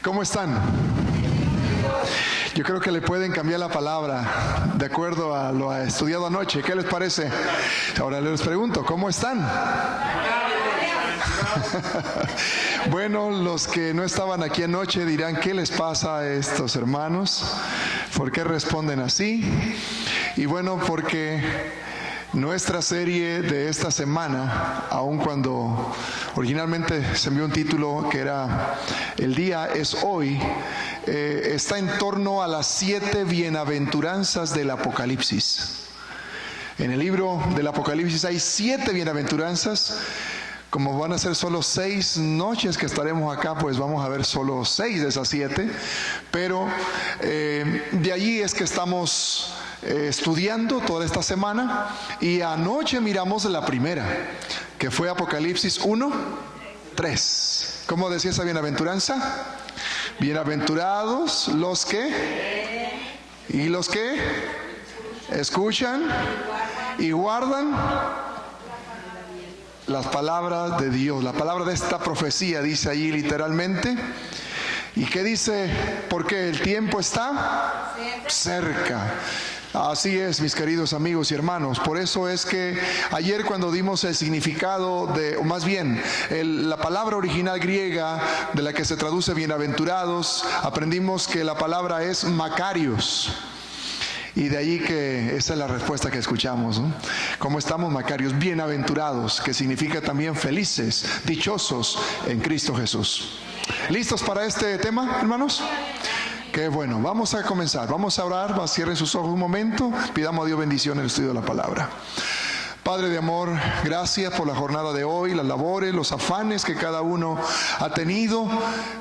¿Cómo están? Yo creo que le pueden cambiar la palabra de acuerdo a lo estudiado anoche. ¿Qué les parece? Ahora les pregunto, ¿cómo están? Bueno, los que no estaban aquí anoche dirán, ¿qué les pasa a estos hermanos? ¿Por qué responden así? Y bueno, porque nuestra serie de esta semana, aun cuando originalmente se envió un título que era El día es hoy, está en torno a las 7 bienaventuranzas del Apocalipsis. En el libro del Apocalipsis hay 7 bienaventuranzas. Como van a ser solo 6 noches que estaremos acá, pues vamos a ver solo 6 de esas 7. Pero de allí es que estamos estudiando toda esta semana. Y anoche miramos la primera, que fue Apocalipsis 1:3. ¿Cómo decía esa bienaventuranza? Bienaventurados los que escuchan y guardan las palabras de Dios, la palabra de esta profecía, dice allí literalmente. ¿Y qué dice? Porque el tiempo está cerca. Así es, mis queridos amigos y hermanos. Por eso es que ayer, cuando dimos el significado o más bien la palabra original griega de la que se traduce bienaventurados, aprendimos que la palabra es Macarios. Y de allí que esa es la respuesta que escuchamos, ¿no? ¿Cómo estamos, Macarios? Bienaventurados, que significa también felices, dichosos en Cristo Jesús. ¿Listos para este tema, hermanos? Qué bueno, vamos a comenzar, vamos a orar, cierren sus ojos un momento, pidamos a Dios bendición en el estudio de la palabra. Padre de amor, gracias por la jornada de hoy, las labores, los afanes que cada uno ha tenido,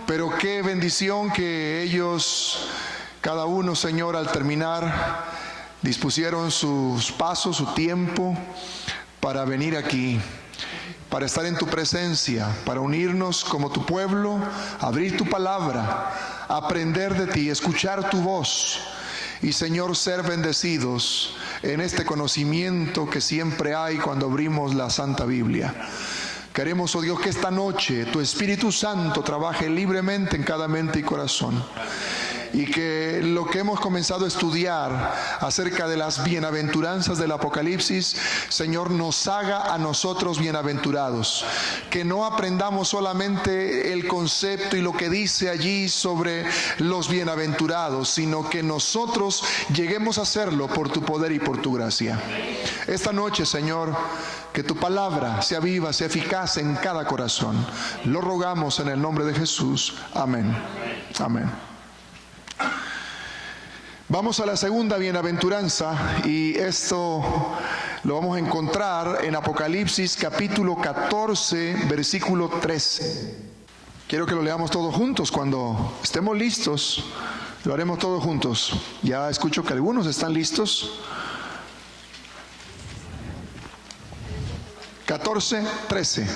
pero qué bendición que ellos, cada uno, Señor, al terminar, dispusieron sus pasos, su tiempo para venir aquí, para estar en tu presencia, para unirnos como tu pueblo, abrir tu palabra, aprender de ti, escuchar tu voz y, Señor, ser bendecidos en este conocimiento que siempre hay cuando abrimos la Santa Biblia. Queremos, oh Dios, que esta noche tu Espíritu Santo trabaje libremente en cada mente y corazón. Y que lo que hemos comenzado a estudiar acerca de las bienaventuranzas del Apocalipsis, Señor, nos haga a nosotros bienaventurados. Que no aprendamos solamente el concepto y lo que dice allí sobre los bienaventurados, sino que nosotros lleguemos a hacerlo por tu poder y por tu gracia. Esta noche, Señor, que tu palabra sea viva, sea eficaz en cada corazón. Lo rogamos en el nombre de Jesús. Amén. Amén. Vamos a la segunda bienaventuranza, y esto lo vamos a encontrar en Apocalipsis capítulo 14, versículo 13. Quiero que lo leamos todos juntos. Cuando estemos listos, lo haremos todos juntos. Ya escucho que algunos están listos. 14:13.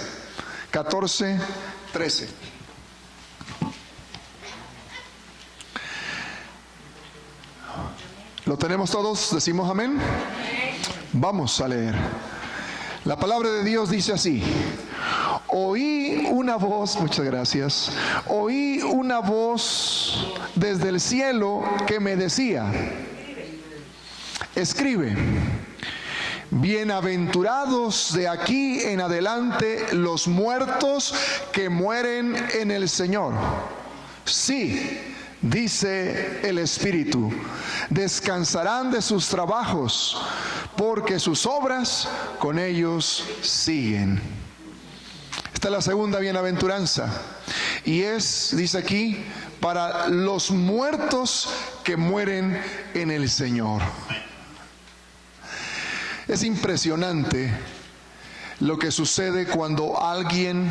14:13. ¿Lo tenemos todos? ¿Decimos amén? Vamos a leer. La palabra de Dios dice así: oí una voz, muchas gracias, oí una voz desde el cielo que me decía: escribe, bienaventurados de aquí en adelante los muertos que mueren en el Señor. Sí, dice el Espíritu, descansarán de sus trabajos, porque sus obras con ellos siguen. Esta es la segunda bienaventuranza, y dice aquí, para los muertos que mueren en el Señor. Es impresionante lo que sucede cuando alguien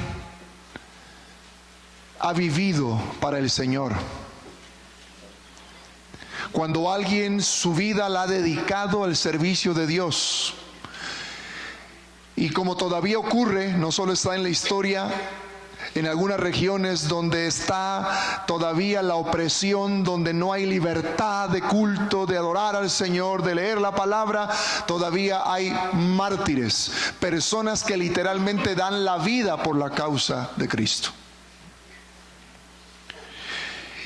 ha vivido para el Señor. Cuando alguien su vida la ha dedicado al servicio de Dios. Y como todavía ocurre, no solo está en la historia, en algunas regiones donde está todavía la opresión, donde no hay libertad de culto, de adorar al Señor, de leer la palabra, todavía hay mártires, personas que literalmente dan la vida por la causa de Cristo.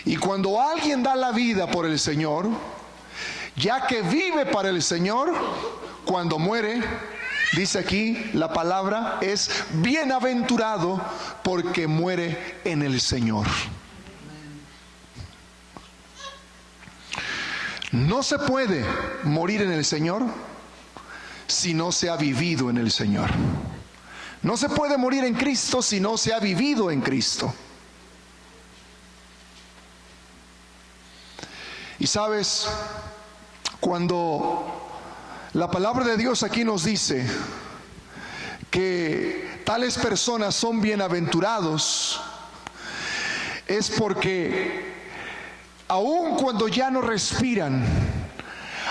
Y cuando alguien da la vida por el Señor, ya que vive para el Señor, cuando muere, dice aquí la palabra, es bienaventurado porque muere en el Señor. No se puede morir en el Señor si no se ha vivido en el Señor. No se puede morir en Cristo si no se ha vivido en Cristo. Y sabes, cuando la palabra de Dios aquí nos dice que tales personas son bienaventurados, es porque aun cuando ya no respiran,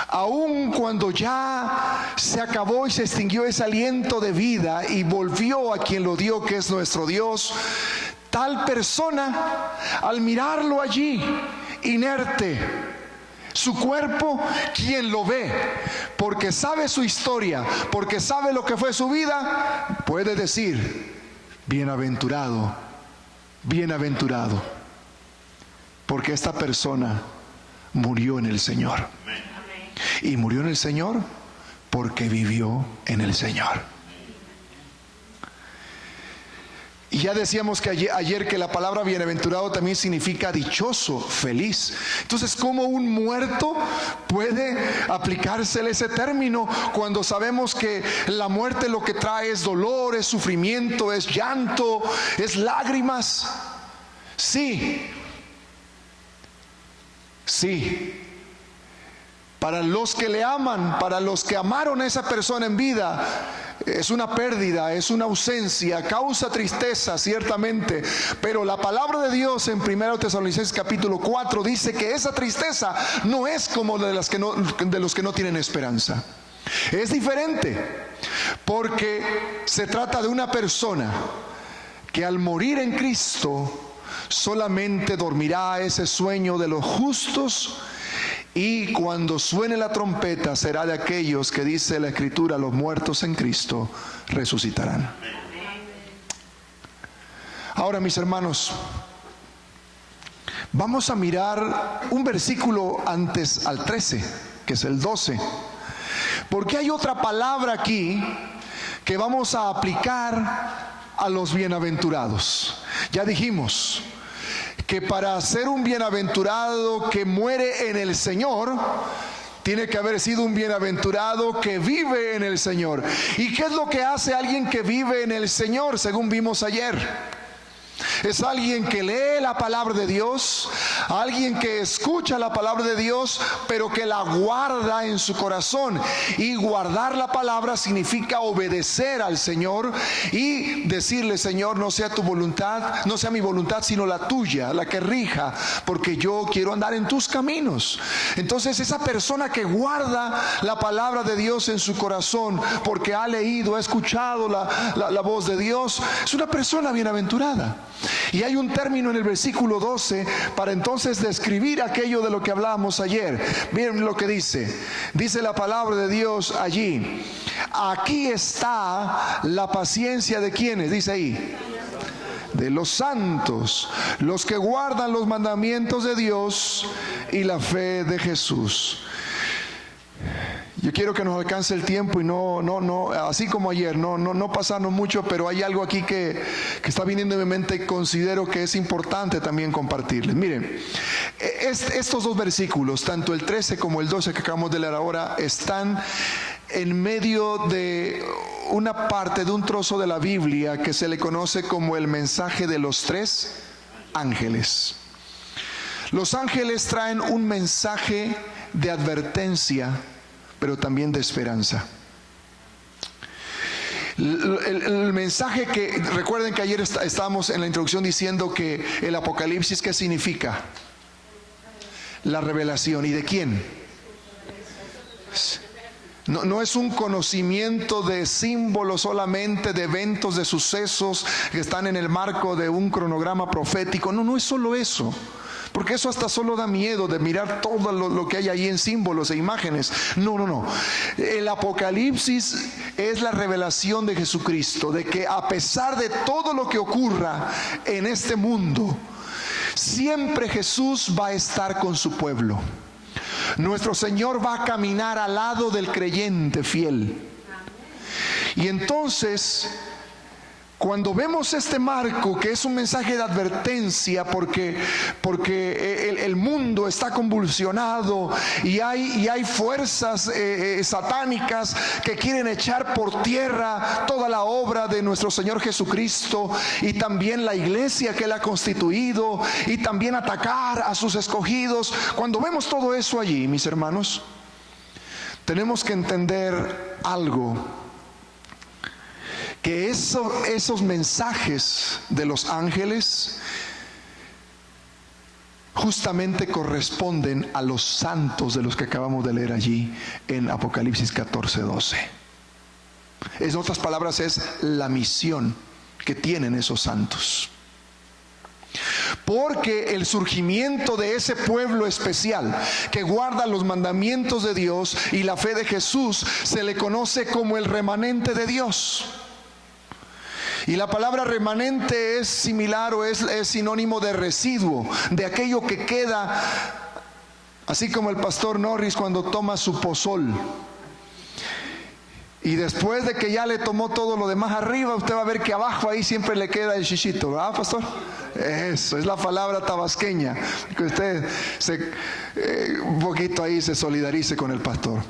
aun cuando ya se acabó y se extinguió ese aliento de vida y volvió a quien lo dio, que es nuestro Dios, tal persona, al mirarlo allí, inerte, su cuerpo, quien lo ve, porque sabe su historia, porque sabe lo que fue su vida, puede decir, bienaventurado, bienaventurado, porque esta persona murió en el Señor. Y murió en el Señor porque vivió en el Señor. Y ya decíamos que ayer que la palabra bienaventurado también significa dichoso, feliz. Entonces, ¿cómo un muerto puede aplicársele ese término cuando sabemos que la muerte lo que trae es dolor, es sufrimiento, es llanto, es lágrimas? Sí, sí. Para los que le aman, para los que amaron a esa persona en vida, es una pérdida, es una ausencia, causa tristeza ciertamente, pero la palabra de Dios en 1 Tesalonicenses capítulo 4 dice que esa tristeza no es como de los que no tienen esperanza. Es diferente, porque se trata de una persona que al morir en Cristo solamente dormirá ese sueño de los justos. Y cuando suene la trompeta será de aquellos que dice la Escritura, los muertos en Cristo resucitarán. Ahora, mis hermanos, vamos a mirar un versículo antes al 13, que es el 12, porque hay otra palabra aquí que vamos a aplicar a los bienaventurados. Ya dijimos que para ser un bienaventurado que muere en el Señor, tiene que haber sido un bienaventurado que vive en el Señor. ¿Y qué es lo que hace alguien que vive en el Señor, según vimos ayer? Es alguien que lee la palabra de Dios, alguien que escucha la palabra de Dios, pero que la guarda en su corazón. Y guardar la palabra significa obedecer al Señor y decirle: Señor, no sea tu voluntad, no sea mi voluntad, sino la tuya, la que rija, porque yo quiero andar en tus caminos. Entonces, esa persona que guarda la palabra de Dios en su corazón, porque ha leído, ha escuchado la voz de Dios, es una persona bienaventurada. Y hay un término en el versículo 12 para entonces describir aquello de lo que hablábamos ayer. Miren lo que dice. Dice la palabra de Dios allí: aquí está la paciencia de quienes, dice ahí, de los santos, los que guardan los mandamientos de Dios y la fe de Jesús. Yo quiero que nos alcance el tiempo y no, así como ayer, no pasarnos mucho, pero hay algo aquí que está viniendo en mi mente y considero que es importante también compartirles. Miren, estos dos versículos, tanto el 13 como el 12 que acabamos de leer ahora, están en medio de una parte de un trozo de la Biblia que se le conoce como el mensaje de los 3 ángeles. Los ángeles traen un mensaje de advertencia, pero también de esperanza. El mensaje que, recuerden que ayer estábamos en la introducción diciendo que el Apocalipsis, ¿qué significa? La revelación. ¿Y de quién? No es un conocimiento de símbolos solamente, de eventos, de sucesos que están en el marco de un cronograma profético. No es solo eso. Porque eso hasta solo da miedo de mirar todo lo que hay ahí en símbolos e imágenes. No. El Apocalipsis es la revelación de Jesucristo, de que a pesar de todo lo que ocurra en este mundo, siempre Jesús va a estar con su pueblo. Nuestro Señor va a caminar al lado del creyente fiel. Y entonces, cuando vemos este marco, que es un mensaje de advertencia, porque el mundo está convulsionado y hay fuerzas satánicas que quieren echar por tierra toda la obra de nuestro Señor Jesucristo, y también la iglesia que Él ha constituido, y también atacar a sus escogidos. Cuando vemos todo eso allí, mis hermanos, tenemos que entender algo, que esos mensajes de los ángeles justamente corresponden a los santos de los que acabamos de leer allí en Apocalipsis 14:12. En otras palabras, es la misión que tienen esos santos. Porque el surgimiento de ese pueblo especial que guarda los mandamientos de Dios y la fe de Jesús se le conoce como el remanente de Dios. Y la palabra remanente es similar o es sinónimo de residuo, de aquello que queda, así como el pastor Norris cuando toma su pozol. Y después de que ya le tomó todo lo demás arriba, usted va a ver que abajo ahí siempre le queda el chichito, ¿verdad, pastor? Eso es la palabra tabasqueña, que usted un poquito ahí se solidarice con el pastor.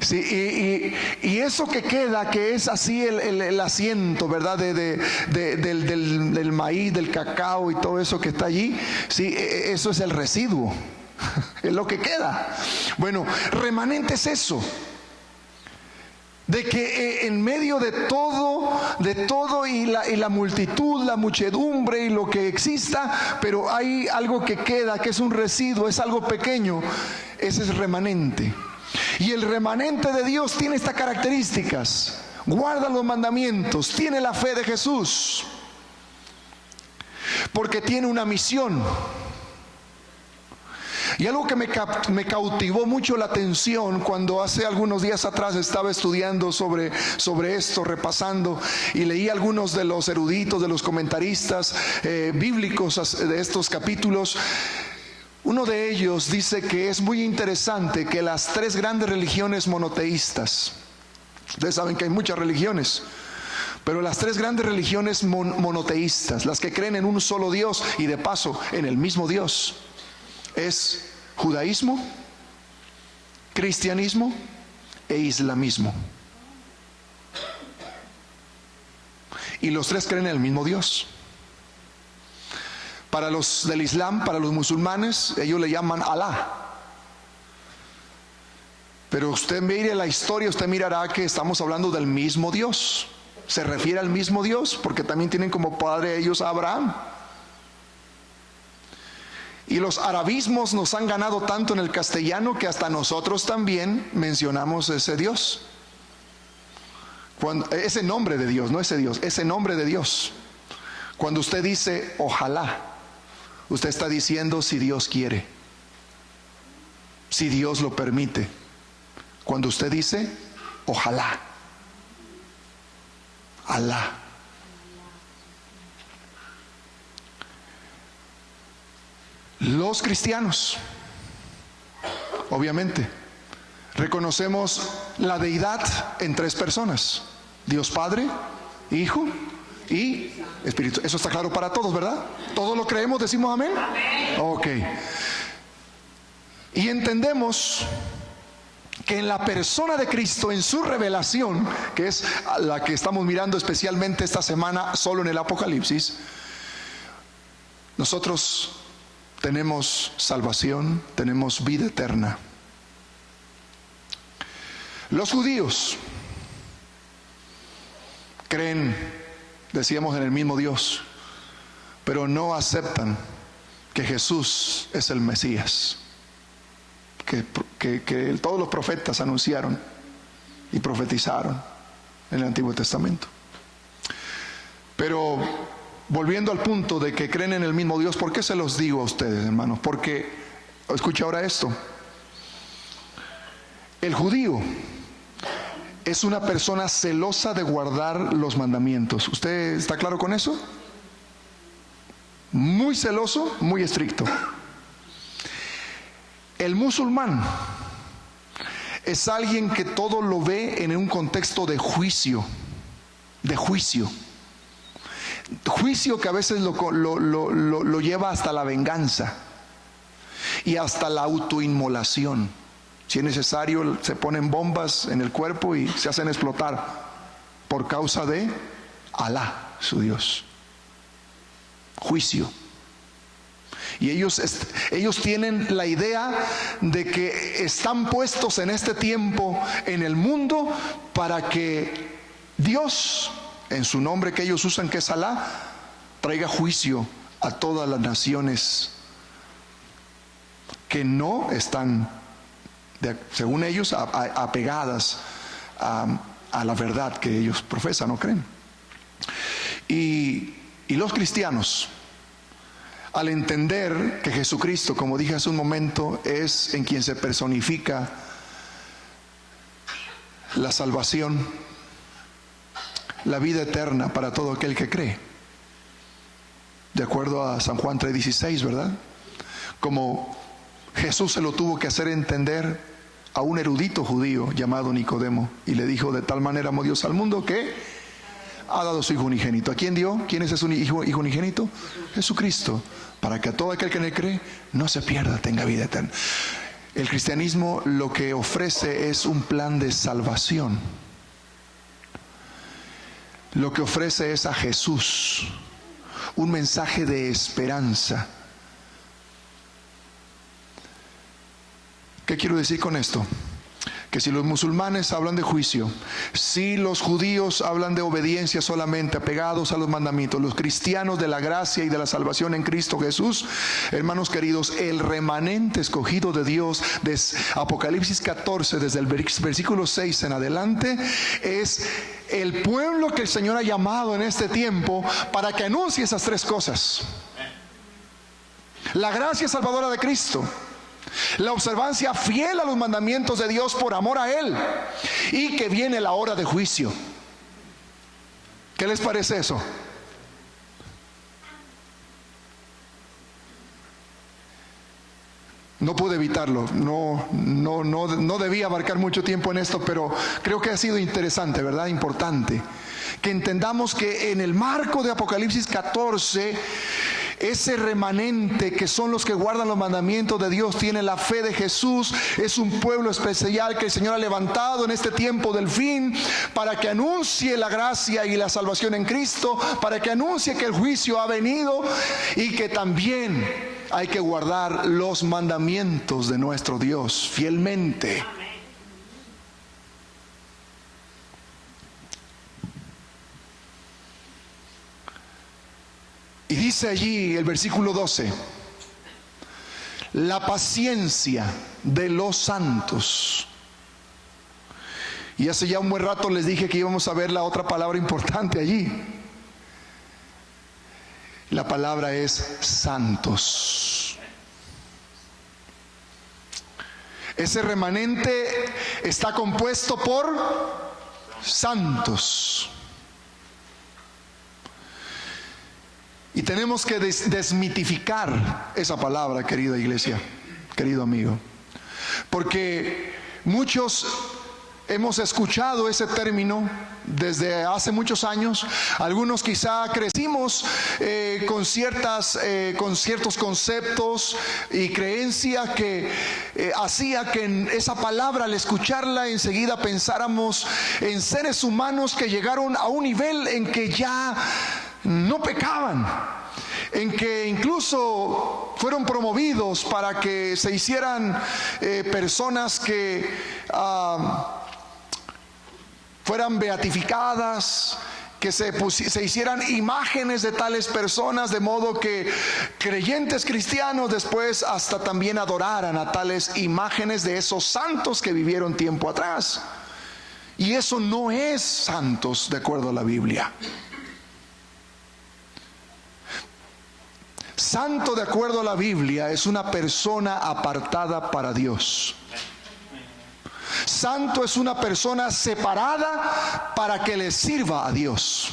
Sí, y eso que queda, que es así el asiento, ¿verdad? Del maíz, del cacao y todo eso que está allí, sí, eso es el residuo, es lo que queda. Bueno, remanente es eso. De que en medio de todo y la multitud, la muchedumbre y lo que exista, pero hay algo que queda, que es un residuo, es algo pequeño. Ese es remanente. Y el remanente de Dios tiene estas características: guarda los mandamientos, tiene la fe de Jesús, porque tiene una misión. Y algo que me cautivó mucho la atención cuando hace algunos días atrás estaba estudiando sobre esto, repasando, y leí algunos de los eruditos, de los comentaristas bíblicos de estos capítulos. Uno de ellos dice que es muy interesante que las tres grandes religiones monoteístas, ustedes saben que hay muchas religiones, pero las tres grandes religiones monoteístas, las que creen en un solo Dios y de paso en el mismo Dios, es judaísmo, cristianismo e islamismo. Y los tres creen en el mismo Dios. Para los del Islam, para los musulmanes, ellos le llaman Alá. Pero usted mire la historia, usted mirará que estamos hablando del mismo Dios. Se refiere al mismo Dios porque también tienen como padre ellos a Abraham. Y los arabismos nos han ganado tanto en el castellano que hasta nosotros también mencionamos ese Dios. Ese nombre de Dios, no ese Dios, ese nombre de Dios. Cuando usted dice ojalá, usted está diciendo si Dios quiere, si Dios lo permite. Cuando usted dice ojalá, Alá. Los cristianos, obviamente, reconocemos la deidad en tres personas: Dios Padre, Hijo y Espíritu. Eso está claro para todos, ¿verdad? ¿Todos lo creemos? ¿Decimos amén? Ok. Y entendemos que en la persona de Cristo, en su revelación, que es la que estamos mirando especialmente esta semana solo en el Apocalipsis, nosotros tenemos salvación, tenemos vida eterna. Los judíos creen, decíamos, en el mismo Dios, pero no aceptan que Jesús es el Mesías, que todos los profetas anunciaron y profetizaron en el Antiguo Testamento. Pero volviendo al punto de que creen en el mismo Dios, ¿por qué se los digo a ustedes, hermanos? Porque, escucha ahora esto: el judío es una persona celosa de guardar los mandamientos. ¿Usted está claro con eso? muy celoso, muy estricto. El musulmán es alguien que todo lo ve en un contexto de juicio, juicio que a veces lo lleva hasta la venganza y hasta la autoinmolación. Si es necesario, se ponen bombas en el cuerpo y se hacen explotar por causa de Alá, su Dios. Juicio. Y ellos tienen la idea de que están puestos en este tiempo en el mundo para que Dios, en su nombre que ellos usan, que es Alá, traiga juicio a todas las naciones que no están, según ellos, apegadas a la verdad que ellos profesan o creen. Y los cristianos, al entender que Jesucristo, como dije hace un momento, es en quien se personifica la salvación, la vida eterna para todo aquel que cree, de acuerdo a San Juan 3:16, ¿verdad? Como Jesús se lo tuvo que hacer entender a un erudito judío llamado Nicodemo, y le dijo: de tal manera amó Dios al mundo que ha dado su Hijo unigénito. ¿A quién dio? ¿Quién es su Hijo unigénito? Jesucristo, para que a todo aquel que en él cree no se pierda, tenga vida eterna. El cristianismo lo que ofrece es un plan de salvación. Lo que ofrece es a Jesús, un mensaje de esperanza. ¿Qué quiero decir con esto? Que si los musulmanes hablan de juicio, si los judíos hablan de obediencia solamente, apegados a los mandamientos, los cristianos de la gracia y de la salvación en Cristo Jesús, hermanos queridos, el remanente escogido de Dios, de Apocalipsis 14, desde el versículo 6 en adelante, es el pueblo que el Señor ha llamado en este tiempo para que anuncie esas tres cosas: la gracia salvadora de Cristo, la observancia fiel a los mandamientos de Dios por amor a Él, y que viene la hora de juicio. ¿Qué les parece eso? No pude evitarlo, no debía abarcar mucho tiempo en esto, pero creo que ha sido interesante, ¿verdad? Importante que entendamos que en el marco de Apocalipsis 14, ese remanente que son los que guardan los mandamientos de Dios, tiene la fe de Jesús, es un pueblo especial que el Señor ha levantado en este tiempo del fin para que anuncie la gracia y la salvación en Cristo, para que anuncie que el juicio ha venido y que también hay que guardar los mandamientos de nuestro Dios fielmente. Y dice allí el versículo 12: la paciencia de los santos. Y hace ya un buen rato les dije que íbamos a ver la otra palabra importante allí. La palabra es santos. Ese remanente está compuesto por santos. Y tenemos que desmitificar esa palabra, querida iglesia, querido amigo, porque muchos hemos escuchado ese término desde hace muchos años. Algunos quizá crecimos con ciertos conceptos y creencias que hacía que en esa palabra, al escucharla, enseguida pensáramos en seres humanos que llegaron a un nivel en que ya no pecaban, en que incluso fueron promovidos para que se hicieran personas que fueran beatificadas, que se hicieran imágenes de tales personas, de modo que creyentes cristianos después hasta también adoraran a tales imágenes de esos santos que vivieron tiempo atrás. Y eso no es santos de acuerdo a la Biblia. Santo de acuerdo a la Biblia es una persona apartada para Dios. Santo es una persona separada para que le sirva a Dios.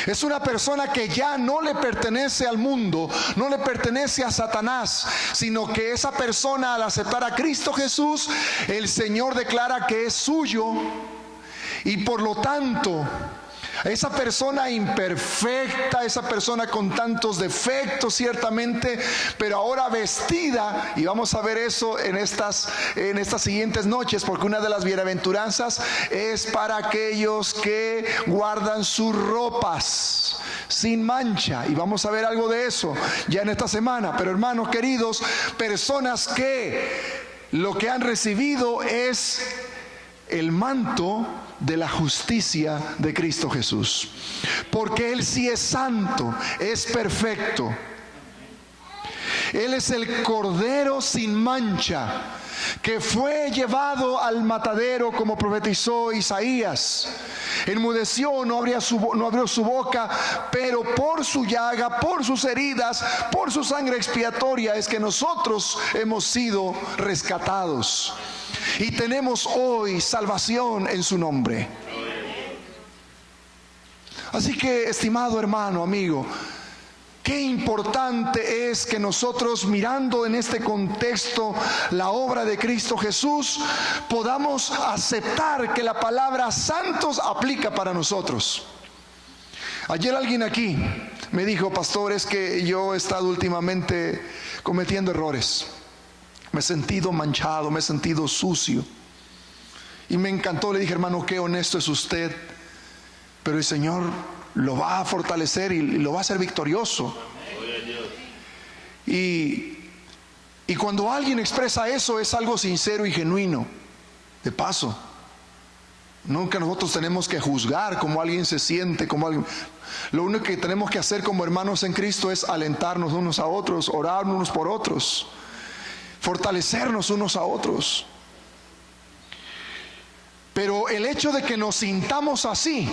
Es una persona que ya no le pertenece al mundo, no le pertenece a Satanás, sino que esa persona, al aceptar a Cristo Jesús, el Señor declara que es suyo. Y por lo tanto, esa persona imperfecta, esa persona con tantos defectos ciertamente, pero ahora vestida, y vamos a ver eso en estas siguientes noches, porque una de las bienaventuranzas es para aquellos que guardan sus ropas sin mancha, y vamos a ver algo de eso ya en esta semana. Pero hermanos queridos, personas que lo que han recibido es el manto de la justicia de Cristo Jesús, porque Él sí es santo, es perfecto. Él es el Cordero sin mancha, que fue llevado al matadero, como profetizó Isaías. Enmudeció, no abrió su boca, pero por su llaga, por sus heridas, por su sangre expiatoria es que nosotros hemos sido rescatados. Y tenemos hoy salvación en su nombre. Así que, estimado hermano, amigo, qué importante es que nosotros, mirando en este contexto la obra de Cristo Jesús, podamos aceptar que la palabra santos aplica para nosotros. Ayer alguien aquí me dijo: pastor, es que yo he estado últimamente cometiendo errores. Me he sentido manchado, me he sentido sucio. Y me encantó, le dije: hermano, qué honesto es usted, pero el Señor lo va a fortalecer y lo va a hacer victorioso. Y cuando alguien expresa eso, es algo sincero y genuino. De paso, nunca nosotros tenemos que juzgar cómo alguien se siente, como alguien. Lo único que tenemos que hacer como hermanos en Cristo es alentarnos unos a otros, orar unos por otros, fortalecernos unos a otros. Pero el hecho de que nos sintamos así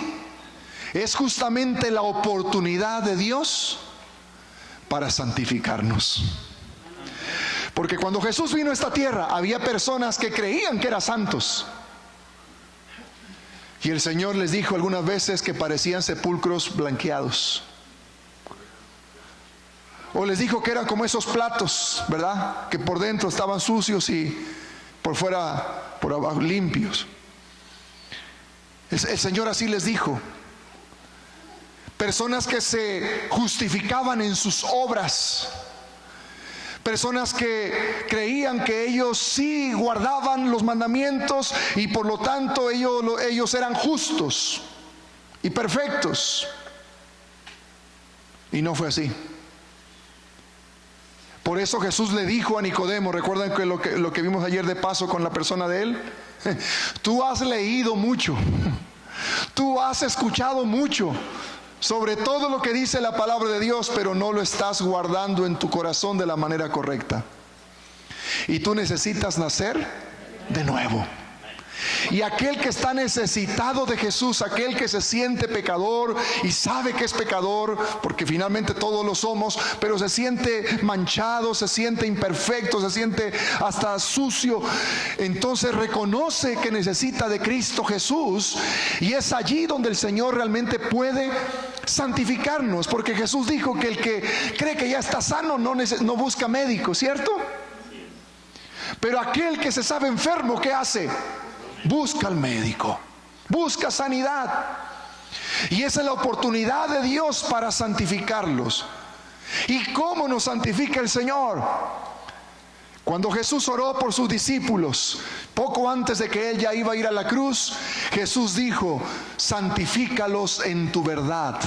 es justamente la oportunidad de Dios para santificarnos. Porque cuando Jesús vino a esta tierra, había personas que creían que eran santos, y el Señor les dijo algunas veces que parecían sepulcros blanqueados. O les dijo que eran como esos platos, ¿verdad?, que por dentro estaban sucios y por fuera, por abajo, limpios. El Señor así les dijo. Personas que se justificaban en sus obras. Personas que creían que ellos sí guardaban los mandamientos y por lo tanto ellos eran justos y perfectos. Y no fue así. Por eso Jesús le dijo a Nicodemo, recuerdan que lo que vimos ayer de paso con la persona de él: tú has leído mucho, tú has escuchado mucho sobre todo lo que dice la palabra de Dios, pero no lo estás guardando en tu corazón de la manera correcta. Y tú necesitas nacer de nuevo. Y aquel que está necesitado de Jesús, aquel que se siente pecador y sabe que es pecador, porque finalmente todos lo somos, pero se siente manchado, se siente imperfecto, se siente hasta sucio, entonces reconoce que necesita de Cristo Jesús, y es allí donde el Señor realmente puede santificarnos, porque Jesús dijo que el que cree que ya está sano no busca médico, ¿cierto? Pero aquel que se sabe enfermo, ¿qué hace? Busca al médico, busca sanidad. Y esa es la oportunidad de Dios para santificarlos. ¿Y cómo nos santifica el Señor? Cuando Jesús oró por sus discípulos, poco antes de que Él ya iba a ir a la cruz, Jesús dijo: santifícalos en tu verdad,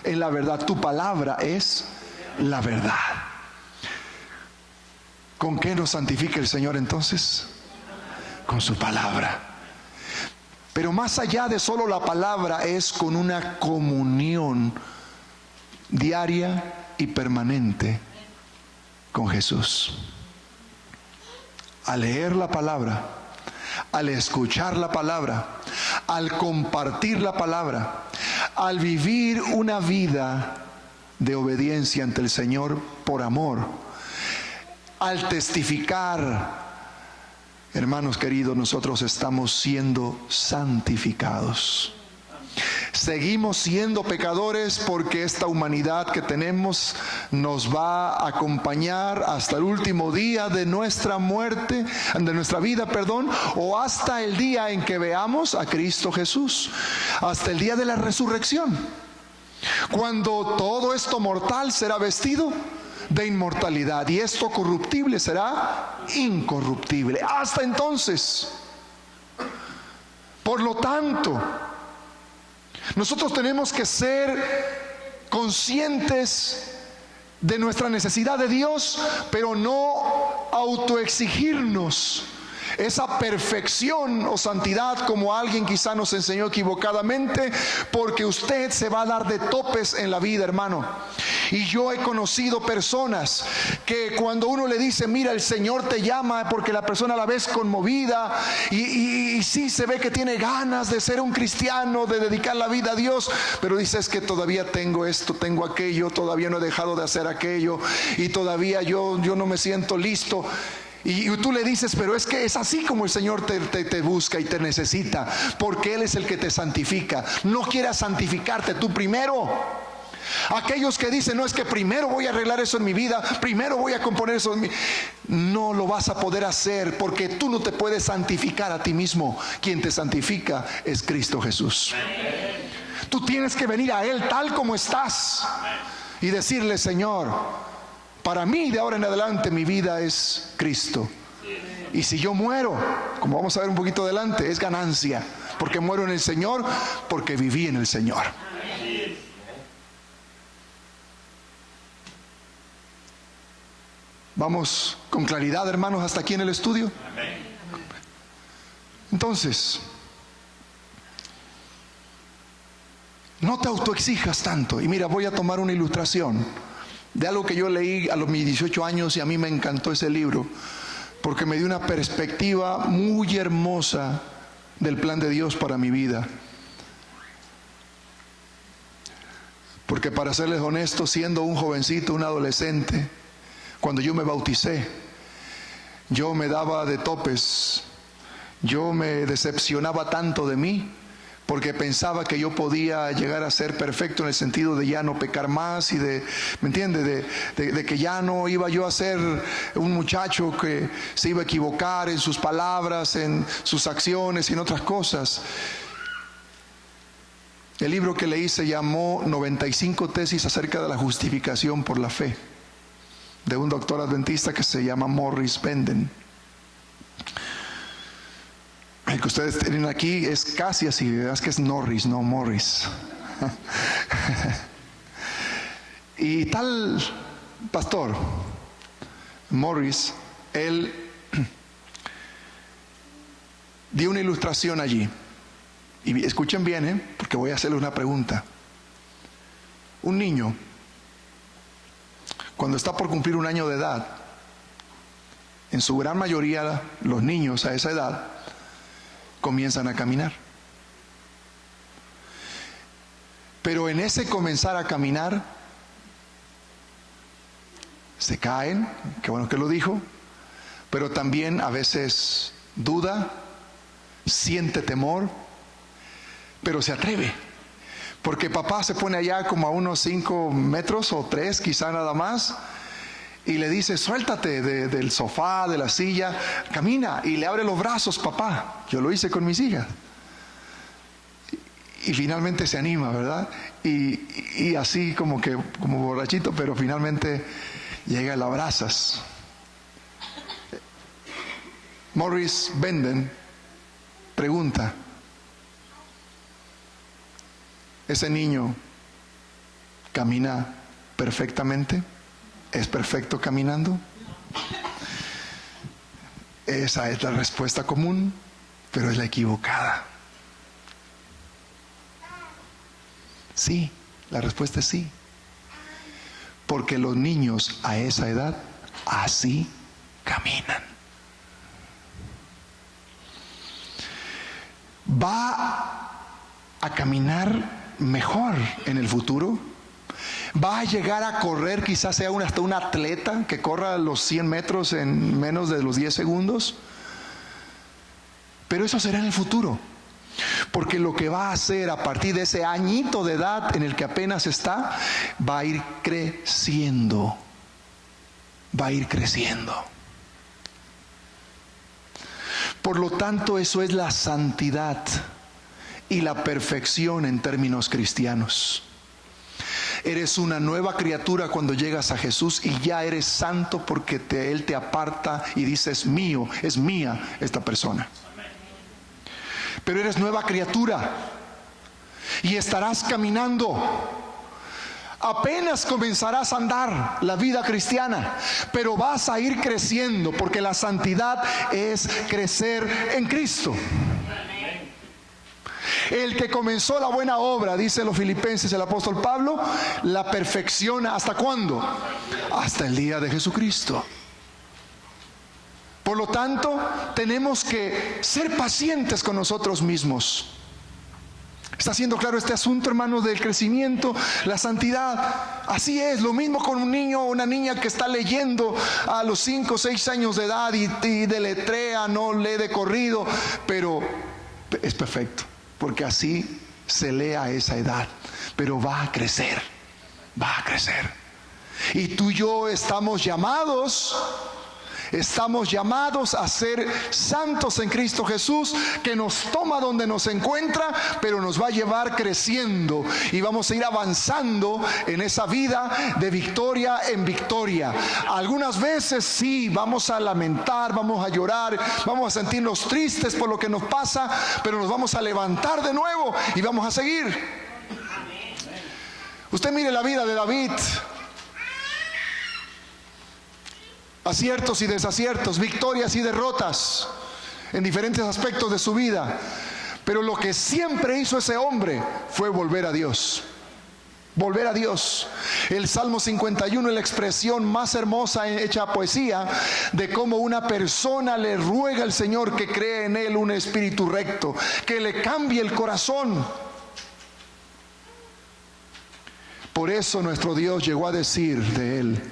en la verdad. Tu palabra es la verdad. ¿Con qué nos santifica el Señor entonces? Con su palabra. Pero más allá de solo la palabra, es con una comunión diaria y permanente con Jesús. Al leer la palabra, al escuchar la palabra, al compartir la palabra, al vivir una vida de obediencia ante el Señor por amor, al testificar, hermanos queridos, nosotros estamos siendo santificados. Seguimos siendo pecadores porque esta humanidad que tenemos nos va a acompañar hasta el último día de nuestra muerte, de nuestra vida, perdón, o hasta el día en que veamos a Cristo Jesús, hasta el día de la resurrección, cuando todo esto mortal será vestido de inmortalidad y esto corruptible será incorruptible. Hasta entonces, por lo tanto, nosotros tenemos que ser conscientes de nuestra necesidad de Dios, pero no autoexigirnos esa perfección o santidad como alguien quizá nos enseñó equivocadamente, porque usted se va a dar de topes en la vida, hermano. Y yo he conocido personas que cuando uno le dice, mira, el Señor te llama, porque la persona a la vez conmovida y sí se ve que tiene ganas de ser un cristiano, de dedicar la vida a Dios, pero dice, es que todavía tengo esto, tengo aquello, todavía no he dejado de hacer aquello y todavía yo no me siento listo. Y tú le dices, pero es que es así como el Señor te busca y te necesita, porque Él es el que te santifica. No quieras santificarte tú primero. Aquellos que dicen, no, es que primero voy a arreglar eso en mi vida, primero voy a componer eso en mi... No lo vas a poder hacer, porque tú no te puedes santificar a ti mismo. Quien te santifica es Cristo Jesús. Tú tienes que venir a Él tal como estás y decirle, Señor, para mí de ahora en adelante mi vida es Cristo. Y si yo muero, como vamos a ver un poquito adelante, es ganancia, porque muero en el Señor, porque viví en el Señor. Vamos con claridad, hermanos, hasta aquí en el estudio. Entonces, no te autoexijas tanto. Y mira, voy a tomar una ilustración de algo que yo leí a mis 18 años y a mí me encantó ese libro, porque me dio una perspectiva muy hermosa del plan de Dios para mi vida. Porque para serles honesto, siendo un jovencito, un adolescente, cuando yo me bauticé, yo me daba de topes, yo me decepcionaba tanto de mí, porque pensaba que yo podía llegar a ser perfecto en el sentido de ya no pecar más y de, ¿me entiende? De que ya no iba yo a ser un muchacho que se iba a equivocar en sus palabras, en sus acciones y en otras cosas. El libro que leí se llamó 95 tesis acerca de la justificación por la fe, de un doctor adventista que se llama Morris Benden. El que ustedes tienen aquí es casi así, es que es Norris, no Morris. Y tal pastor Morris, él dio una ilustración allí. Y escuchen bien, porque voy a hacerles una pregunta. Un niño, cuando está por cumplir un año de edad, en su gran mayoría los niños a esa edad comienzan a caminar. Pero en ese comenzar a caminar, se caen, qué bueno que lo dijo, pero también a veces duda, siente temor, pero se atreve. Porque papá se pone allá como a unos 5 metros o 3 quizá nada más, y le dice, suéltate del sofá, de la silla, camina, y le abre los brazos, papá. Yo lo hice con mis hijas. Y finalmente se anima, ¿verdad? Y así como borrachito, pero finalmente llega y la abrazas. Morris Benden pregunta, ¿ese niño camina perfectamente? ¿Es perfecto caminando? Esa es la respuesta común, pero es la equivocada. Sí, la respuesta es sí. Porque los niños a esa edad así caminan. ¿Va a caminar mejor en el futuro? ¿Va a llegar a correr, quizás sea hasta un atleta que corra los 100 metros en menos de los 10 segundos? Pero eso será en el futuro. Porque lo que va a hacer a partir de ese añito de edad en el que apenas está, va a ir creciendo. Va a ir creciendo. Por lo tanto, eso es la santidad y la perfección en términos cristianos. Eres una nueva criatura cuando llegas a Jesús y ya eres santo porque Él te aparta y dice: es mío, es mía esta persona. Pero eres nueva criatura y estarás caminando. Apenas comenzarás a andar la vida cristiana, pero vas a ir creciendo, porque la santidad es crecer en Cristo. El que comenzó la buena obra, dice los Filipenses el apóstol Pablo, la perfecciona. ¿Hasta cuándo? Hasta el día de Jesucristo. Por lo tanto, tenemos que ser pacientes con nosotros mismos. ¿Está siendo claro este asunto, hermanos, del crecimiento, la santidad? Así es, lo mismo con un niño o una niña que está leyendo a los 5 o 6 años de edad y deletrea, no lee de corrido, pero es perfecto, porque así se lee a esa edad. Pero va a crecer, va a crecer. Y tú y yo estamos llamados a ser santos en Cristo Jesús, que nos toma donde nos encuentra, pero nos va a llevar creciendo y vamos a ir avanzando en esa vida de victoria en victoria. Algunas veces sí, vamos a lamentar, vamos a llorar, vamos a sentirnos tristes por lo que nos pasa, pero nos vamos a levantar de nuevo y vamos a seguir. Usted mire la vida de David. Aciertos y desaciertos, victorias y derrotas en diferentes aspectos de su vida. Pero lo que siempre hizo ese hombre fue volver a Dios. Volver a Dios. El Salmo 51 es la expresión más hermosa hecha poesía de cómo una persona le ruega al Señor que cree en Él un espíritu recto, que le cambie el corazón. Por eso nuestro Dios llegó a decir de Él: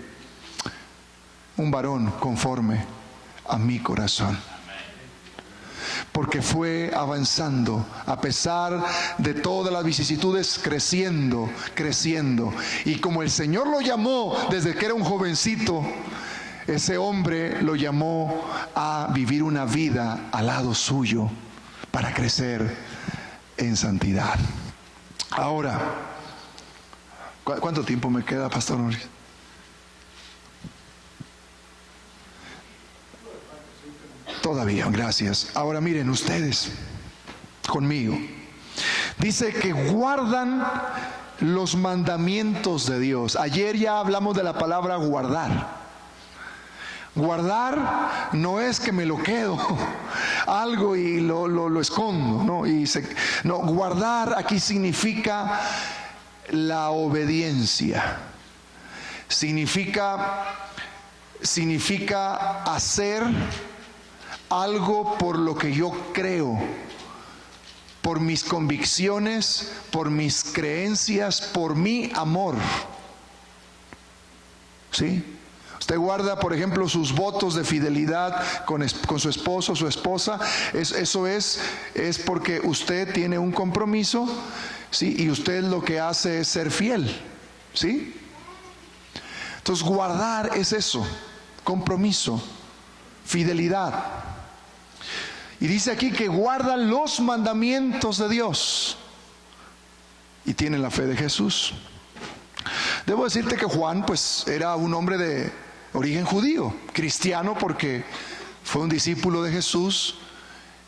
un varón conforme a mi corazón. Porque fue avanzando a pesar de todas las vicisitudes, creciendo. Y como el Señor lo llamó desde que era un jovencito, ese hombre lo llamó a vivir una vida al lado suyo para crecer en santidad. Ahora, ¿cuánto tiempo me queda, Pastor Norris? Todavía, gracias. Ahora miren ustedes conmigo. Dice que guardan los mandamientos de Dios. Ayer ya hablamos de la palabra guardar. Guardar no es que me lo quedo algo y lo escondo, no, guardar aquí significa la obediencia. Significa hacer algo por lo que yo creo, por mis convicciones, por mis creencias, por mi amor. ¿Sí? Usted guarda, por ejemplo, sus votos de fidelidad con su esposo o su esposa. Eso es porque usted tiene un compromiso, ¿sí? Y usted lo que hace es ser fiel, ¿sí? Entonces guardar es eso, compromiso, fidelidad. Y dice aquí que guardan los mandamientos de Dios y tienen la fe de Jesús. Debo decirte que Juan pues era un hombre de origen judío, cristiano, porque fue un discípulo de Jesús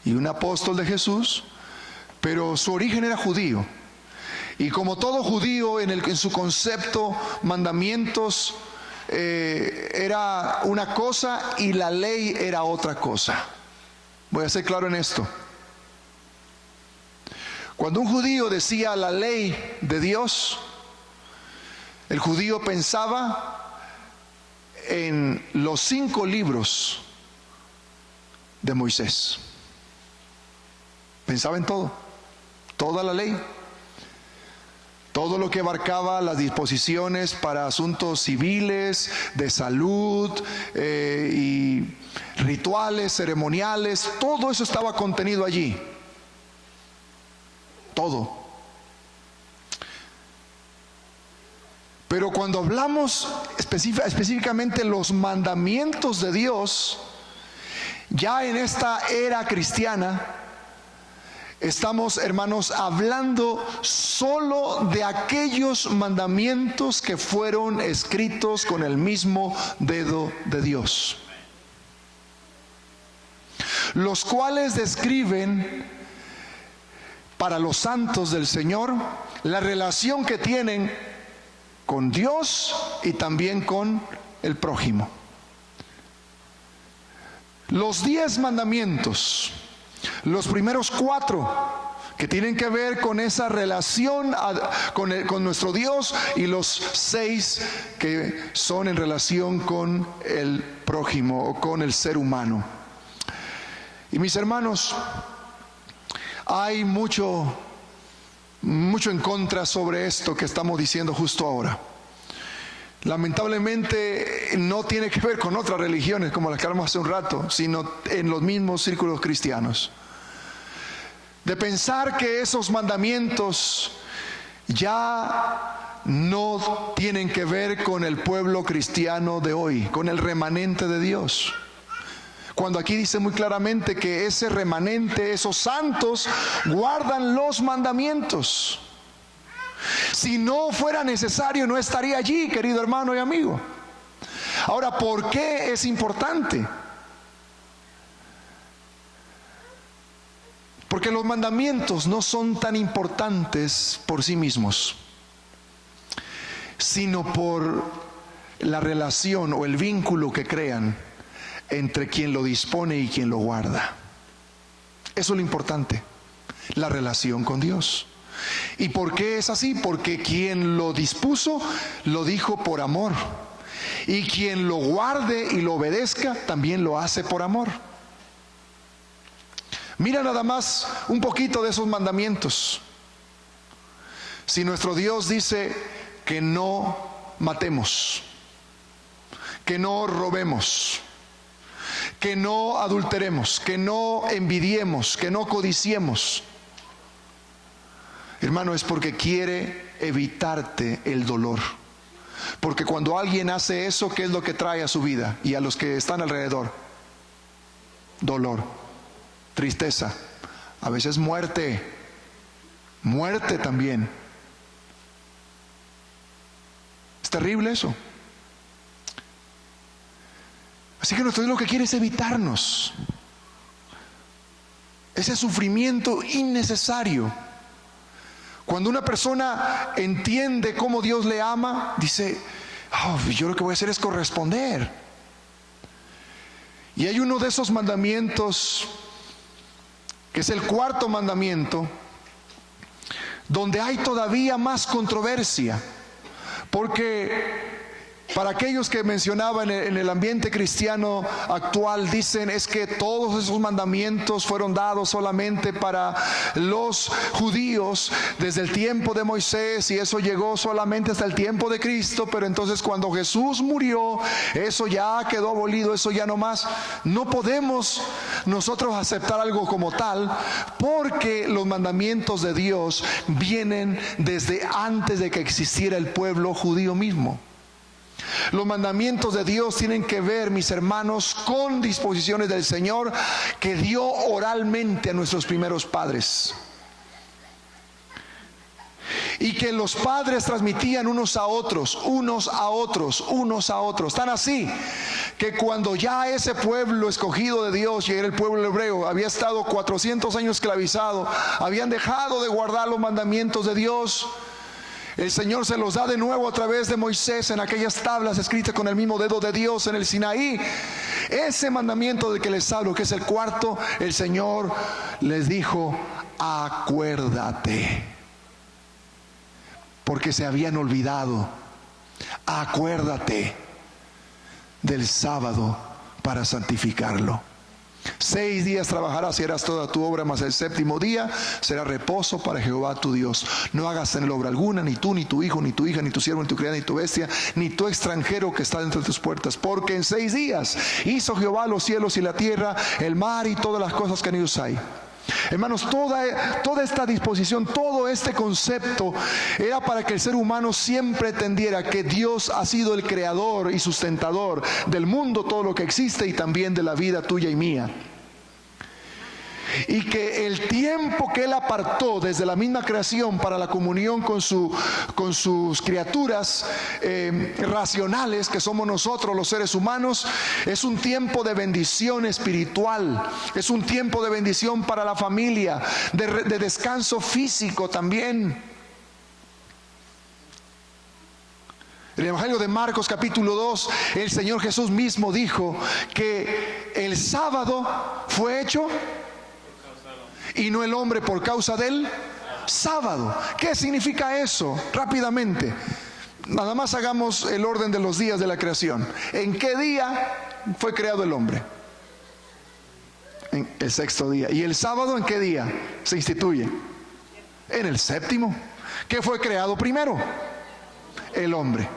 y un apóstol de Jesús, pero su origen era judío. Y como todo judío, en su concepto, mandamientos era una cosa y la ley era otra cosa. Voy a ser claro en esto. Cuando un judío decía la ley de Dios, el judío pensaba en los 5 libros de Moisés. Pensaba en todo, toda la ley, todo lo que abarcaba las disposiciones para asuntos civiles, de salud y rituales, ceremoniales, todo eso estaba contenido allí. todo. Pero cuando hablamos específicamente los mandamientos de Dios, ya en esta era cristiana, estamos, hermanos, hablando solo de aquellos mandamientos que fueron escritos con el mismo dedo de Dios, los cuales describen para los santos del Señor la relación que tienen con Dios y también con el prójimo. Los 10 mandamientos, los primeros 4 que tienen que ver con esa relación con nuestro Dios, y los 6 que son en relación con el prójimo o con el ser humano. Y mis hermanos, hay mucho en contra sobre esto que estamos diciendo justo ahora. Lamentablemente no tiene que ver con otras religiones como las que hablamos hace un rato, sino en los mismos círculos cristianos. De pensar que esos mandamientos ya no tienen que ver con el pueblo cristiano de hoy, con el remanente de Dios. Cuando aquí dice muy claramente que ese remanente, esos santos, guardan los mandamientos. Si no fuera necesario, no estaría allí, querido hermano y amigo. Ahora, ¿por qué es importante? Porque los mandamientos no son tan importantes por sí mismos, sino por la relación o el vínculo que crean entre quien lo dispone y quien lo guarda. Eso es lo importante, la relación con Dios. ¿Y por qué es así? Porque quien lo dispuso, lo dijo por amor. Y quien lo guarde y lo obedezca, también lo hace por amor. Mira nada más un poquito de esos mandamientos. Si nuestro Dios dice que no matemos, que no robemos, que no adulteremos, que no envidiemos, que no codiciemos, hermano, es porque quiere evitarte el dolor. Porque cuando alguien hace eso, ¿qué es lo que trae a su vida y a los que están alrededor? Dolor, tristeza, a veces muerte también. Es terrible eso. Así que nuestro Dios lo que quiere es evitarnos ese sufrimiento innecesario. Cuando una persona entiende cómo Dios le ama, dice: yo lo que voy a hacer es corresponder. Y hay uno de esos mandamientos, que es el 4º mandamiento, donde hay todavía más controversia, porque para aquellos que mencionaban en el ambiente cristiano actual, dicen es que todos esos mandamientos fueron dados solamente para los judíos desde el tiempo de Moisés, y eso llegó solamente hasta el tiempo de Cristo, pero entonces cuando Jesús murió, eso ya quedó abolido, eso ya no más. No podemos nosotros aceptar algo como tal, porque los mandamientos de Dios vienen desde antes de que existiera el pueblo judío mismo. Los mandamientos de Dios tienen que ver, mis hermanos, con disposiciones del Señor que dio oralmente a nuestros primeros padres, y que los padres transmitían unos a otros. Tan así que cuando ya ese pueblo escogido de Dios, y era el pueblo hebreo, había estado 400 años esclavizado, habían dejado de guardar los mandamientos de Dios, el Señor se los da de nuevo a través de Moisés en aquellas tablas escritas con el mismo dedo de Dios en el Sinaí. Ese mandamiento del que les hablo, que es el 4º, el Señor les dijo: acuérdate, porque se habían olvidado. Acuérdate del sábado para santificarlo. 6 días trabajarás y harás toda tu obra, mas el 7º día será reposo para Jehová tu Dios. No hagas en él obra alguna, ni tú, ni tu hijo, ni tu hija, ni tu siervo, ni tu criada, ni tu bestia, ni tu extranjero que está dentro de tus puertas. Porque en 6 días hizo Jehová los cielos y la tierra, el mar y todas las cosas que en ellos hay. Hermanos, toda esta disposición, todo este concepto era para que el ser humano siempre entendiera que Dios ha sido el creador y sustentador del mundo, todo lo que existe, y también de la vida tuya y mía. Y que el tiempo que Él apartó desde la misma creación para la comunión con sus criaturas racionales, que somos nosotros los seres humanos, es un tiempo de bendición espiritual, es un tiempo de bendición para la familia, de descanso físico también. En el Evangelio de Marcos capítulo 2, el Señor Jesús mismo dijo que el sábado fue hecho y no el hombre por causa del sábado. ¿Qué significa eso? Rápidamente, nada más hagamos el orden de los días de la creación. ¿En qué día fue creado el hombre? En el sexto día. ¿Y el sábado en qué día se instituye? En el séptimo. ¿Qué fue creado primero? El hombre.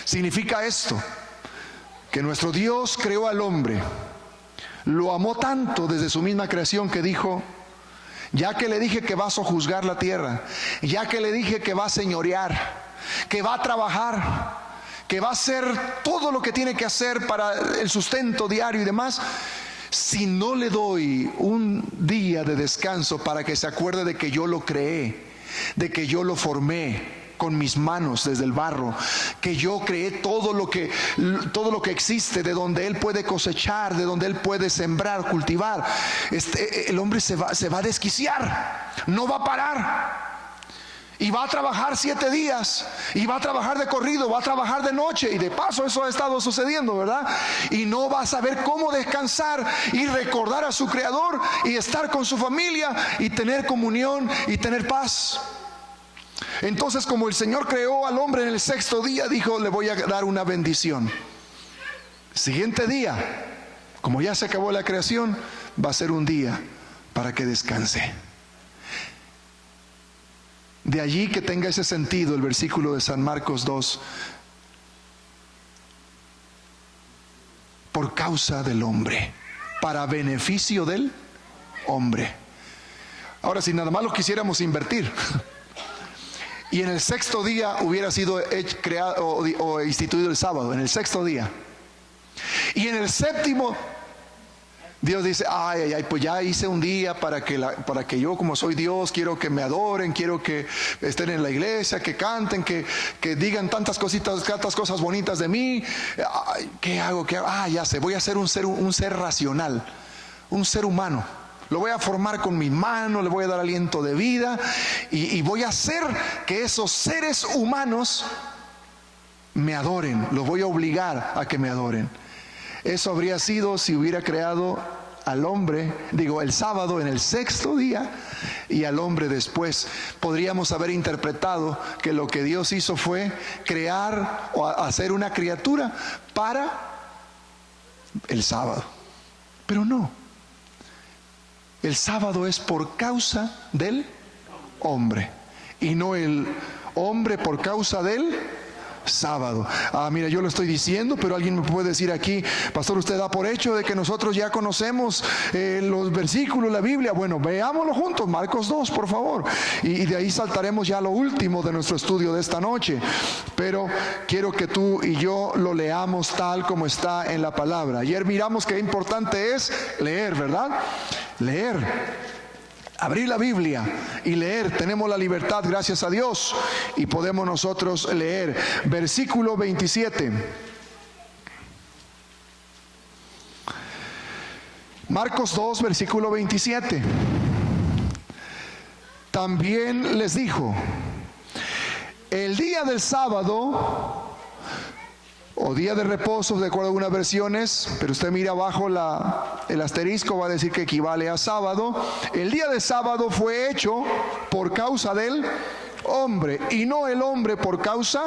Significa esto, que nuestro Dios creó al hombre, lo amó tanto desde su misma creación que dijo: ya que le dije que va a sojuzgar la tierra, ya que le dije que va a señorear, que va a trabajar, que va a hacer todo lo que tiene que hacer para el sustento diario y demás, si no le doy un día de descanso para que se acuerde de que yo lo creé, de que yo lo formé con mis manos desde el barro, que yo creé todo lo que existe, de donde Él puede cosechar, de donde Él puede sembrar, cultivar, el hombre se va a desquiciar, no va a parar, y va a trabajar 7 días, y va a trabajar de corrido, va a trabajar de noche, y de paso eso ha estado sucediendo, ¿verdad? Y no va a saber cómo descansar y recordar a su Creador y estar con su familia y tener comunión y tener paz. Entonces, como el Señor creó al hombre en el sexto día, dijo: le voy a dar una bendición. Siguiente día, como ya se acabó la creación, va a ser un día para que descanse. De allí que tenga ese sentido el versículo de San Marcos 2: por causa del hombre, para beneficio del hombre. Ahora, si nada más lo quisiéramos invertir, y en el sexto día hubiera sido creado o instituido el sábado, en el sexto día, y en el séptimo Dios dice: pues ya hice un día para que yo, como soy Dios, quiero que me adoren, quiero que estén en la iglesia, que canten, que digan tantas cosas bonitas de mí. ¿Qué hago? Ya sé, voy a ser un ser racional, un ser humano. Lo voy a formar con mis manos, le voy a dar aliento de vida, y voy a hacer que esos seres humanos me adoren. Los voy a obligar a que me adoren. Eso habría sido si hubiera creado al hombre, el sábado en el sexto día, y al hombre después. Podríamos haber interpretado que lo que Dios hizo fue crear o hacer una criatura para el sábado. Pero no. El sábado es por causa del hombre, y no el hombre por causa del sábado. Mira, yo lo estoy diciendo, pero alguien me puede decir aquí: pastor, usted da por hecho de que nosotros ya conocemos los versículos de la Biblia. Bueno, veámoslo juntos, Marcos 2, por favor, y de ahí saltaremos ya a lo último de nuestro estudio de esta noche. Pero quiero que tú y yo lo leamos tal como está en la palabra. Ayer miramos que importante es leer, ¿verdad? Leer, abrir la Biblia y leer. Tenemos la libertad, gracias a Dios, y podemos nosotros leer. Versículo 27. Marcos 2, versículo 27. También les dijo: el día del sábado, o día de reposo, de acuerdo a algunas versiones, pero usted mira abajo el asterisco, va a decir que equivale a sábado. El día de sábado fue hecho por causa del hombre, y no el hombre por causa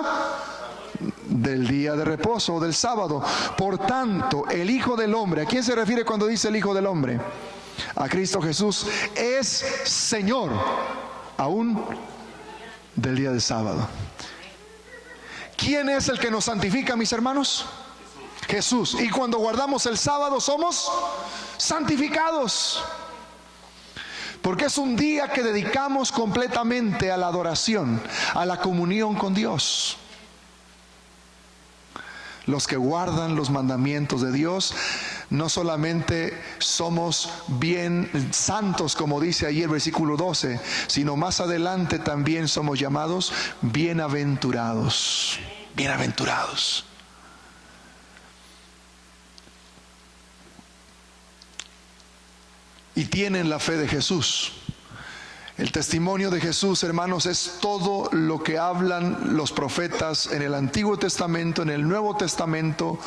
del día de reposo o del sábado. Por tanto, el Hijo del Hombre, ¿a quién se refiere cuando dice el Hijo del Hombre? A Cristo Jesús. Es Señor aún del día del sábado. ¿Quién es el que nos santifica, mis hermanos? Jesús. Y cuando guardamos el sábado somos santificados. porque es un día que dedicamos completamente a la adoración, a la comunión con Dios. Los que guardan los mandamientos de Dios, no solamente somos bien santos, como dice ahí el versículo 12, sino más adelante también somos llamados bienaventurados. Bienaventurados. Y tienen la fe de Jesús. El testimonio de Jesús, hermanos, es todo lo que hablan los profetas en el Antiguo Testamento, en el Nuevo Testamento.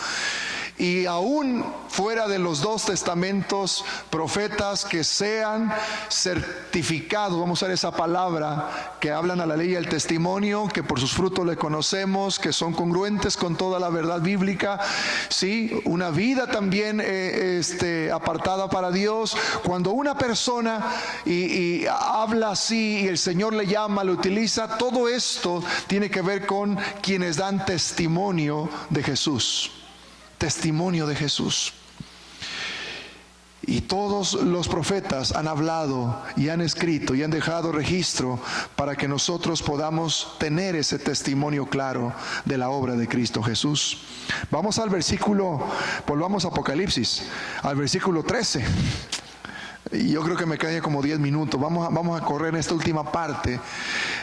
Y aún fuera de los dos testamentos, profetas que sean certificados, vamos a usar esa palabra, que hablan a la ley y al testimonio, que por sus frutos le conocemos, que son congruentes con toda la verdad bíblica, ¿sí? Una vida también apartada para Dios. Cuando una persona y habla así y el Señor le llama, le utiliza, todo esto tiene que ver con quienes dan testimonio de Jesús. Testimonio de Jesús. Y todos los profetas han hablado y han escrito y han dejado registro para que nosotros podamos tener ese testimonio claro de la obra de Cristo Jesús. Vamos al versículo, volvamos a Apocalipsis, al versículo 13. Y yo creo que me quedan como 10 minutos. Vamos a correr en esta última parte.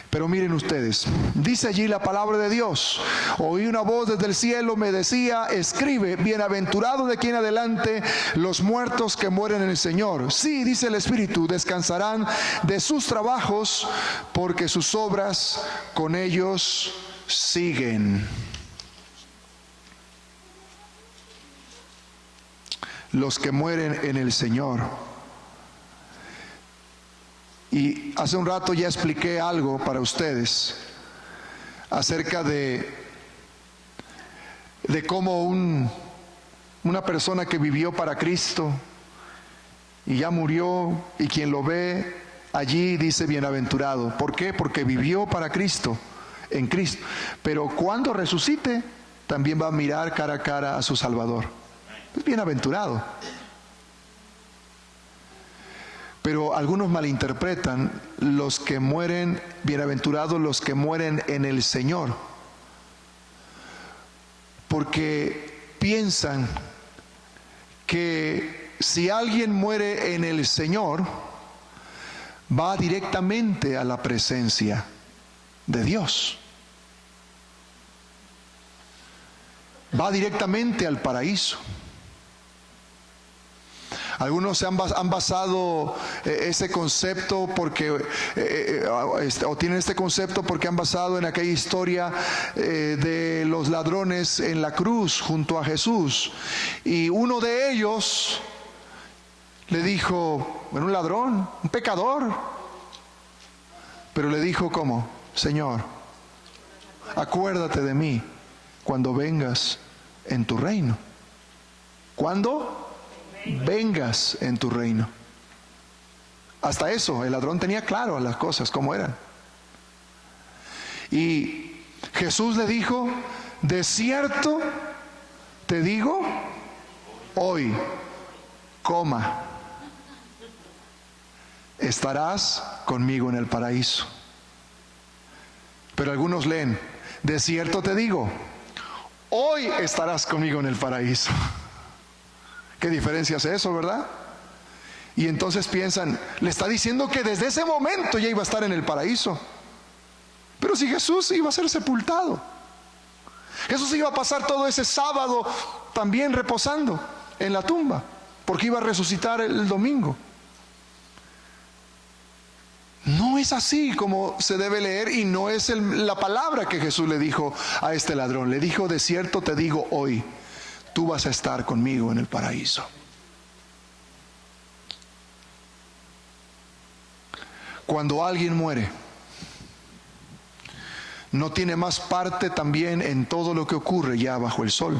Pero miren ustedes, dice allí la palabra de Dios: oí una voz desde el cielo, me decía, escribe, bienaventurado de aquí en adelante los muertos que mueren en el Señor. Sí, dice el Espíritu, descansarán de sus trabajos, porque sus obras con ellos siguen. Los que mueren en el Señor. Y hace un rato ya expliqué algo para ustedes acerca de cómo una persona que vivió para Cristo y ya murió, y quien lo ve allí dice bienaventurado. ¿Por qué? Porque vivió para Cristo, en Cristo. Pero cuando resucite, también va a mirar cara a cara a su Salvador. Es bienaventurado. Pero algunos malinterpretan los que mueren, bienaventurados los que mueren en el Señor, porque piensan que si alguien muere en el Señor, va directamente a la presencia de Dios, va directamente al paraíso. Algunos han basado ese concepto porque o tienen este concepto porque han basado en aquella historia de los ladrones en la cruz junto a Jesús, y uno de ellos le dijo, bueno, un ladrón, un pecador, pero le dijo, ¿cómo? Señor, acuérdate de mí cuando vengas en tu reino. ¿Cuándo? Vengas en tu reino. Hasta eso, el ladrón tenía claro las cosas como eran. Y Jesús le dijo, de cierto te digo, hoy, estarás conmigo en el paraíso. Pero algunos leen, de cierto te digo, hoy estarás conmigo en el paraíso. ¿Qué diferencia es eso, verdad? Y entonces piensan, le está diciendo que desde ese momento ya iba a estar en el paraíso. Pero si Jesús iba a ser sepultado, Jesús iba a pasar todo ese sábado también reposando en la tumba, porque iba a resucitar el domingo. No es así como se debe leer, y no es la palabra que Jesús le dijo a este ladrón. Le dijo, de cierto te digo hoy, tú vas a estar conmigo en el paraíso. Cuando alguien muere, no tiene más parte también en todo lo que ocurre ya bajo el sol.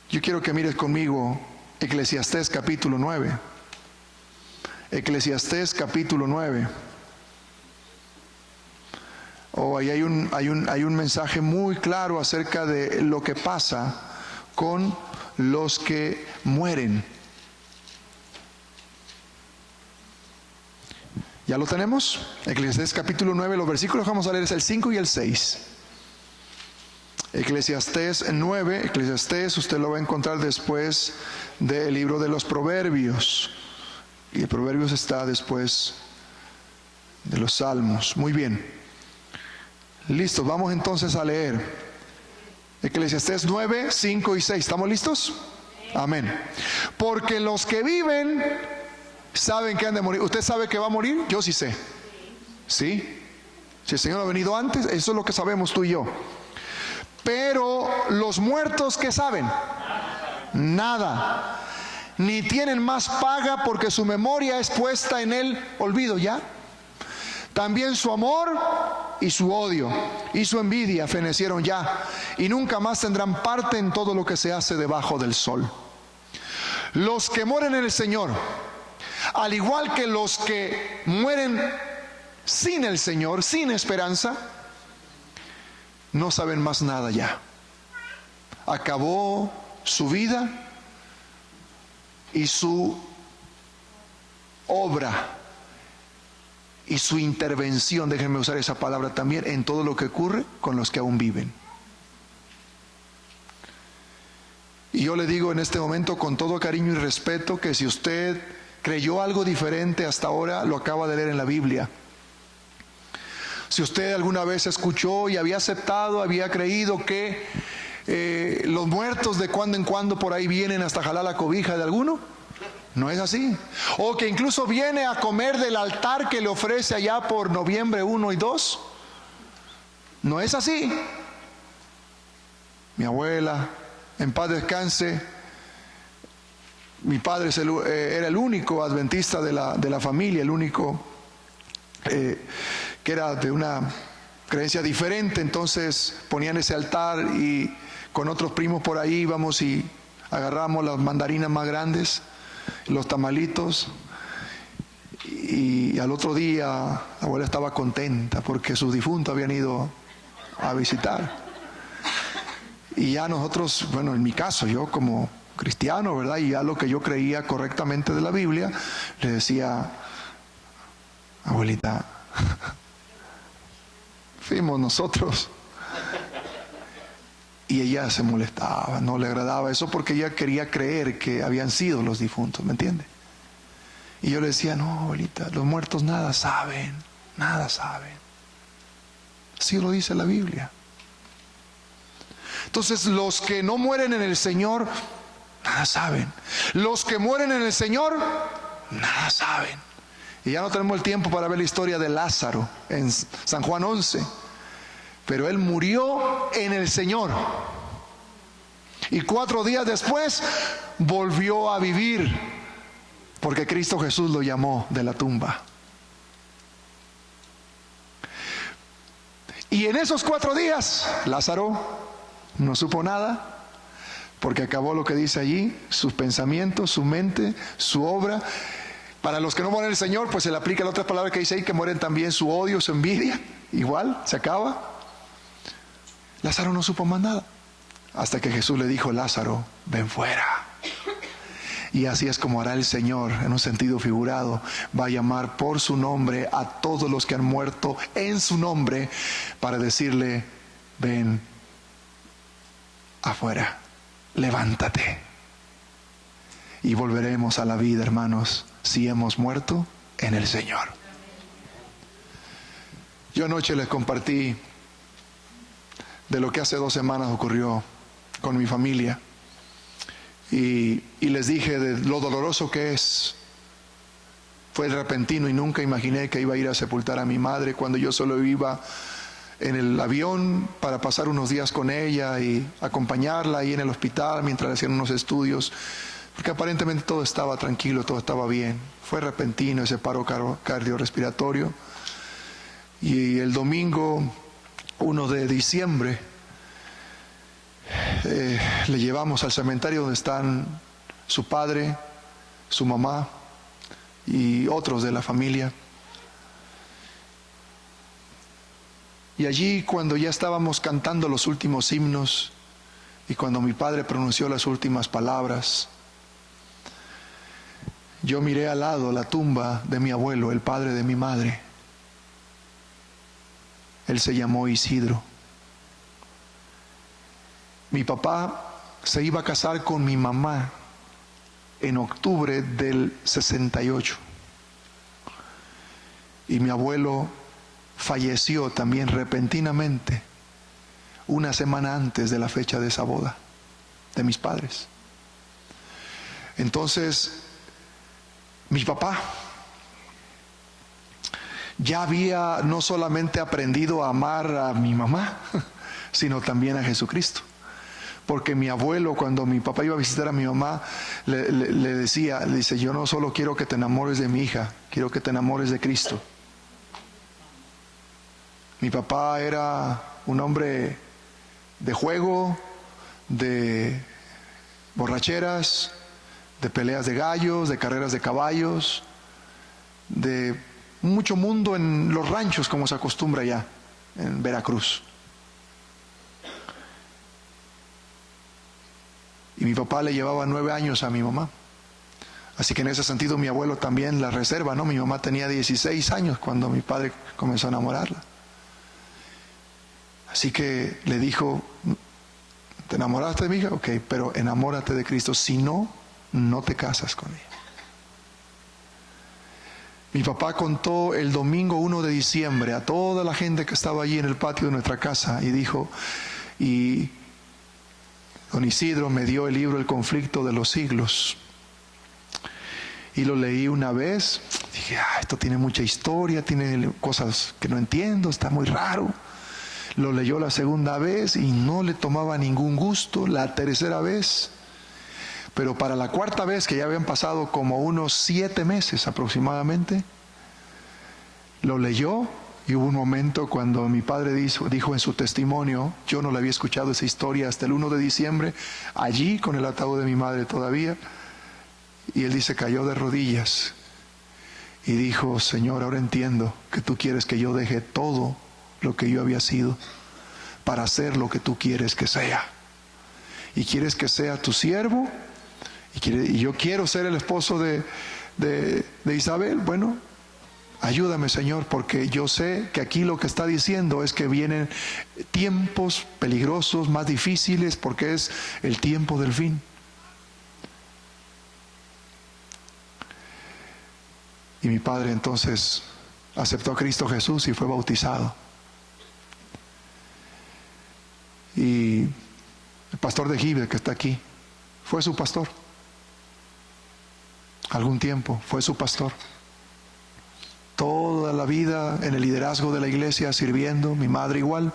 Yo quiero que mires conmigo Eclesiastés capítulo 9. Eclesiastés capítulo 9. Ahí hay un mensaje muy claro acerca de lo que pasa con los que mueren. ¿Ya lo tenemos? Eclesiastés capítulo 9, los versículos que vamos a leer es el 5 y el 6. Eclesiastés 9, Eclesiastés usted lo va a encontrar después del libro de los Proverbios. Y el Proverbios está después de los Salmos. Muy bien. Listos, vamos entonces a leer. Eclesiastés 9, 5 y 6. ¿Estamos listos? Amén. Porque los que viven saben que han de morir. ¿Usted sabe que va a morir? Yo sí sé. ¿Sí? Si el Señor ha venido antes, eso es lo que sabemos tú y yo. Pero los muertos, ¿qué saben? Nada. Ni tienen más paga porque su memoria es puesta en el olvido, ¿ya? También su amor y su odio y su envidia fenecieron ya, y nunca más tendrán parte en todo lo que se hace debajo del sol. Los que mueren en el Señor, al igual que los que mueren sin el Señor, sin esperanza, no saben más nada ya. Acabó su vida y su obra y su intervención, déjenme usar esa palabra también, en todo lo que ocurre con los que aún viven. Y yo le digo en este momento con todo cariño y respeto que si usted creyó algo diferente hasta ahora, lo acaba de leer en la Biblia. Si usted alguna vez escuchó y había aceptado, había creído que los muertos de cuando en cuando por ahí vienen hasta jalar la cobija de alguno, no es así. O que incluso viene a comer del altar que le ofrece allá por noviembre 1 y 2, no es así. Mi abuela, en paz descanse, mi padre era el único adventista de la familia, el único que era de una creencia diferente. Entonces ponían ese altar y con otros primos por ahí íbamos y agarramos las mandarinas más grandes, los tamalitos, y al otro día la abuela estaba contenta porque sus difuntos habían ido a visitar. Y ya nosotros, bueno, en mi caso, yo como cristiano, ¿verdad? Y ya lo que yo creía correctamente de la Biblia, le decía: abuelita, fuimos nosotros. Y ella se molestaba, no le agradaba eso porque ella quería creer que habían sido los difuntos, ¿me entiende? Y yo le decía: no, abuelita, los muertos nada saben, nada saben. Así lo dice la Biblia. Entonces los que no mueren en el Señor, nada saben. Los que mueren en el Señor, nada saben. Y ya no tenemos el tiempo para ver la historia de Lázaro en San Juan 11. Pero él murió en el Señor. Y 4 días después volvió a vivir, porque Cristo Jesús lo llamó de la tumba. Y en esos 4 días, Lázaro no supo nada, porque acabó lo que dice allí, sus pensamientos, su mente, su obra. Para los que no mueren en el Señor, pues se le aplica la otra palabra que dice ahí, que mueren también su odio, su envidia. Igual, se acaba. Lázaro no supo más nada, hasta que Jesús le dijo: Lázaro, ven fuera. Y así es como hará el Señor, en un sentido figurado. Va a llamar por su nombre a todos los que han muerto en su nombre, para decirle: ven afuera, levántate. Y volveremos a la vida, hermanos, si hemos muerto en el Señor. Yo anoche les compartí de lo que hace 2 semanas ocurrió con mi familia, y les dije de lo doloroso que es. Fue repentino y nunca imaginé que iba a ir a sepultar a mi madre, cuando yo solo iba en el avión para pasar unos días con ella y acompañarla ahí en el hospital mientras le hacían unos estudios, porque aparentemente todo estaba tranquilo, todo estaba bien. Fue repentino ese paro cardiorrespiratorio. Y el domingo 1 de diciembre le llevamos al cementerio donde están su padre, su mamá y otros de la familia. Y allí, cuando ya estábamos cantando los últimos himnos y cuando mi padre pronunció las últimas palabras, yo miré al lado la tumba de mi abuelo, el padre de mi madre. Él se llamó Isidro. Mi papá se iba a casar con mi mamá en octubre del 68. Y mi abuelo falleció también repentinamente una semana antes de la fecha de esa boda de mis padres. Entonces, mi papá ya había no solamente aprendido a amar a mi mamá, sino también a Jesucristo. Porque mi abuelo, cuando mi papá iba a visitar a mi mamá, le dice, yo no solo quiero que te enamores de mi hija, quiero que te enamores de Cristo. Mi papá era un hombre de juego, de borracheras, de peleas de gallos, de carreras de caballos, de mucho mundo en los ranchos, como se acostumbra allá en Veracruz. Y mi papá le llevaba 9 años a mi mamá. Así que en ese sentido mi abuelo también la reserva, ¿no? Mi mamá tenía 16 años cuando mi padre comenzó a enamorarla. Así que le dijo, ¿te enamoraste de mi hija? Ok, pero enamórate de Cristo. Si no, no te casas con ella. Mi papá contó el domingo 1 de diciembre a toda la gente que estaba allí en el patio de nuestra casa y dijo, y don Isidro me dio el libro El conflicto de los siglos. Y lo leí una vez, dije, esto tiene mucha historia, tiene cosas que no entiendo, está muy raro. Lo leyó la segunda vez y no le tomaba ningún gusto. La tercera vez, pero para la cuarta vez, que ya habían pasado como unos 7 meses aproximadamente, lo leyó. Y hubo un momento cuando mi padre dijo en su testimonio, yo no le había escuchado esa historia hasta el 1 de diciembre, allí con el ataúd de mi madre todavía, y él dice, cayó de rodillas y dijo, Señor, ahora entiendo que tú quieres que yo deje todo lo que yo había sido para hacer lo que tú quieres que sea, y quieres que sea tu siervo, y yo quiero ser el esposo de Isabel. Bueno, ayúdame, Señor, porque yo sé que aquí lo que está diciendo es que vienen tiempos peligrosos, más difíciles, porque es el tiempo del fin. Y mi padre entonces aceptó a Cristo Jesús y fue bautizado. Y el pastor de Gibeon, que está aquí, fue su pastor. Algún tiempo fue su pastor. Toda la vida en el liderazgo de la iglesia sirviendo, mi madre igual.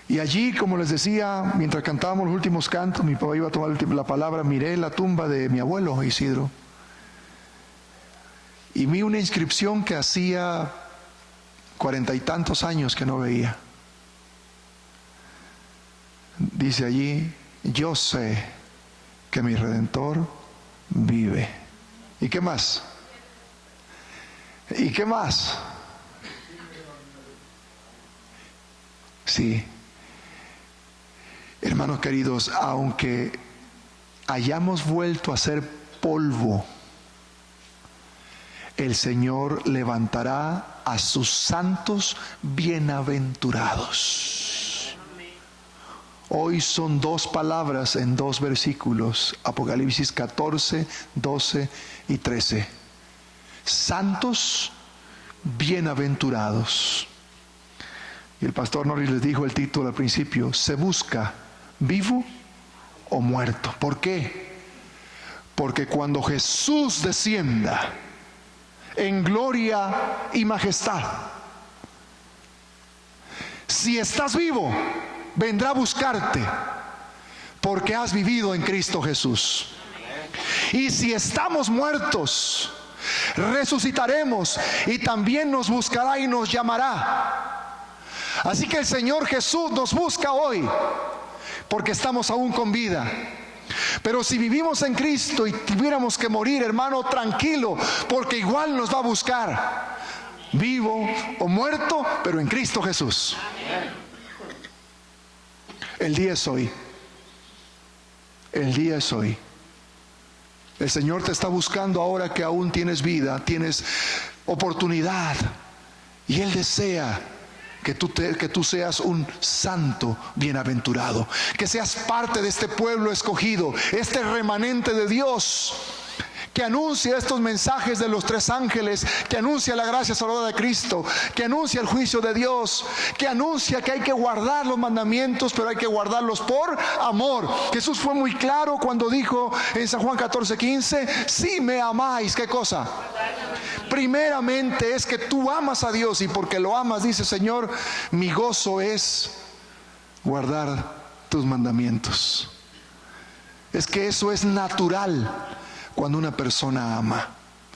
Y allí, como les decía, mientras cantábamos los últimos cantos, mi papá iba a tomar la palabra, miré la tumba de mi abuelo Isidro. Y vi una inscripción que hacía 40 y tantos años que no veía. Dice allí, yo sé que mi Redentor vive. ¿Y qué más? ¿Y qué más? Sí. Hermanos queridos, aunque hayamos vuelto a ser polvo, el Señor levantará a sus santos bienaventurados. Hoy son 2 palabras en 2 versículos, Apocalipsis 14, 12 y 13. Santos bienaventurados. Y el pastor Norris les dijo el título al principio, se busca vivo o muerto. ¿Por qué? Porque cuando Jesús descienda en gloria y majestad, si estás vivo, vendrá a buscarte porque has vivido en Cristo Jesús. Y si estamos muertos, resucitaremos y también nos buscará y nos llamará. Así que el Señor Jesús nos busca hoy porque estamos aún con vida. Pero si vivimos en Cristo y tuviéramos que morir, hermano, tranquilo, porque igual nos va a buscar, vivo o muerto, pero en Cristo Jesús. El día es hoy. El día es hoy. El Señor te está buscando ahora que aún tienes vida, tienes oportunidad. Y Él desea que tú seas un santo bienaventurado, que seas parte de este pueblo escogido, este remanente de Dios, que anuncia estos mensajes de los tres ángeles, que anuncia la gracia salvadora de Cristo, que anuncia el juicio de Dios, que anuncia que hay que guardar los mandamientos, pero hay que guardarlos por amor. Jesús fue muy claro cuando dijo en San Juan 14:15, si me amáis, ¿qué cosa? Primeramente es que tú amas a Dios, y porque lo amas, dice Señor, mi gozo es guardar tus mandamientos. Es que eso es natural. Cuando una persona ama,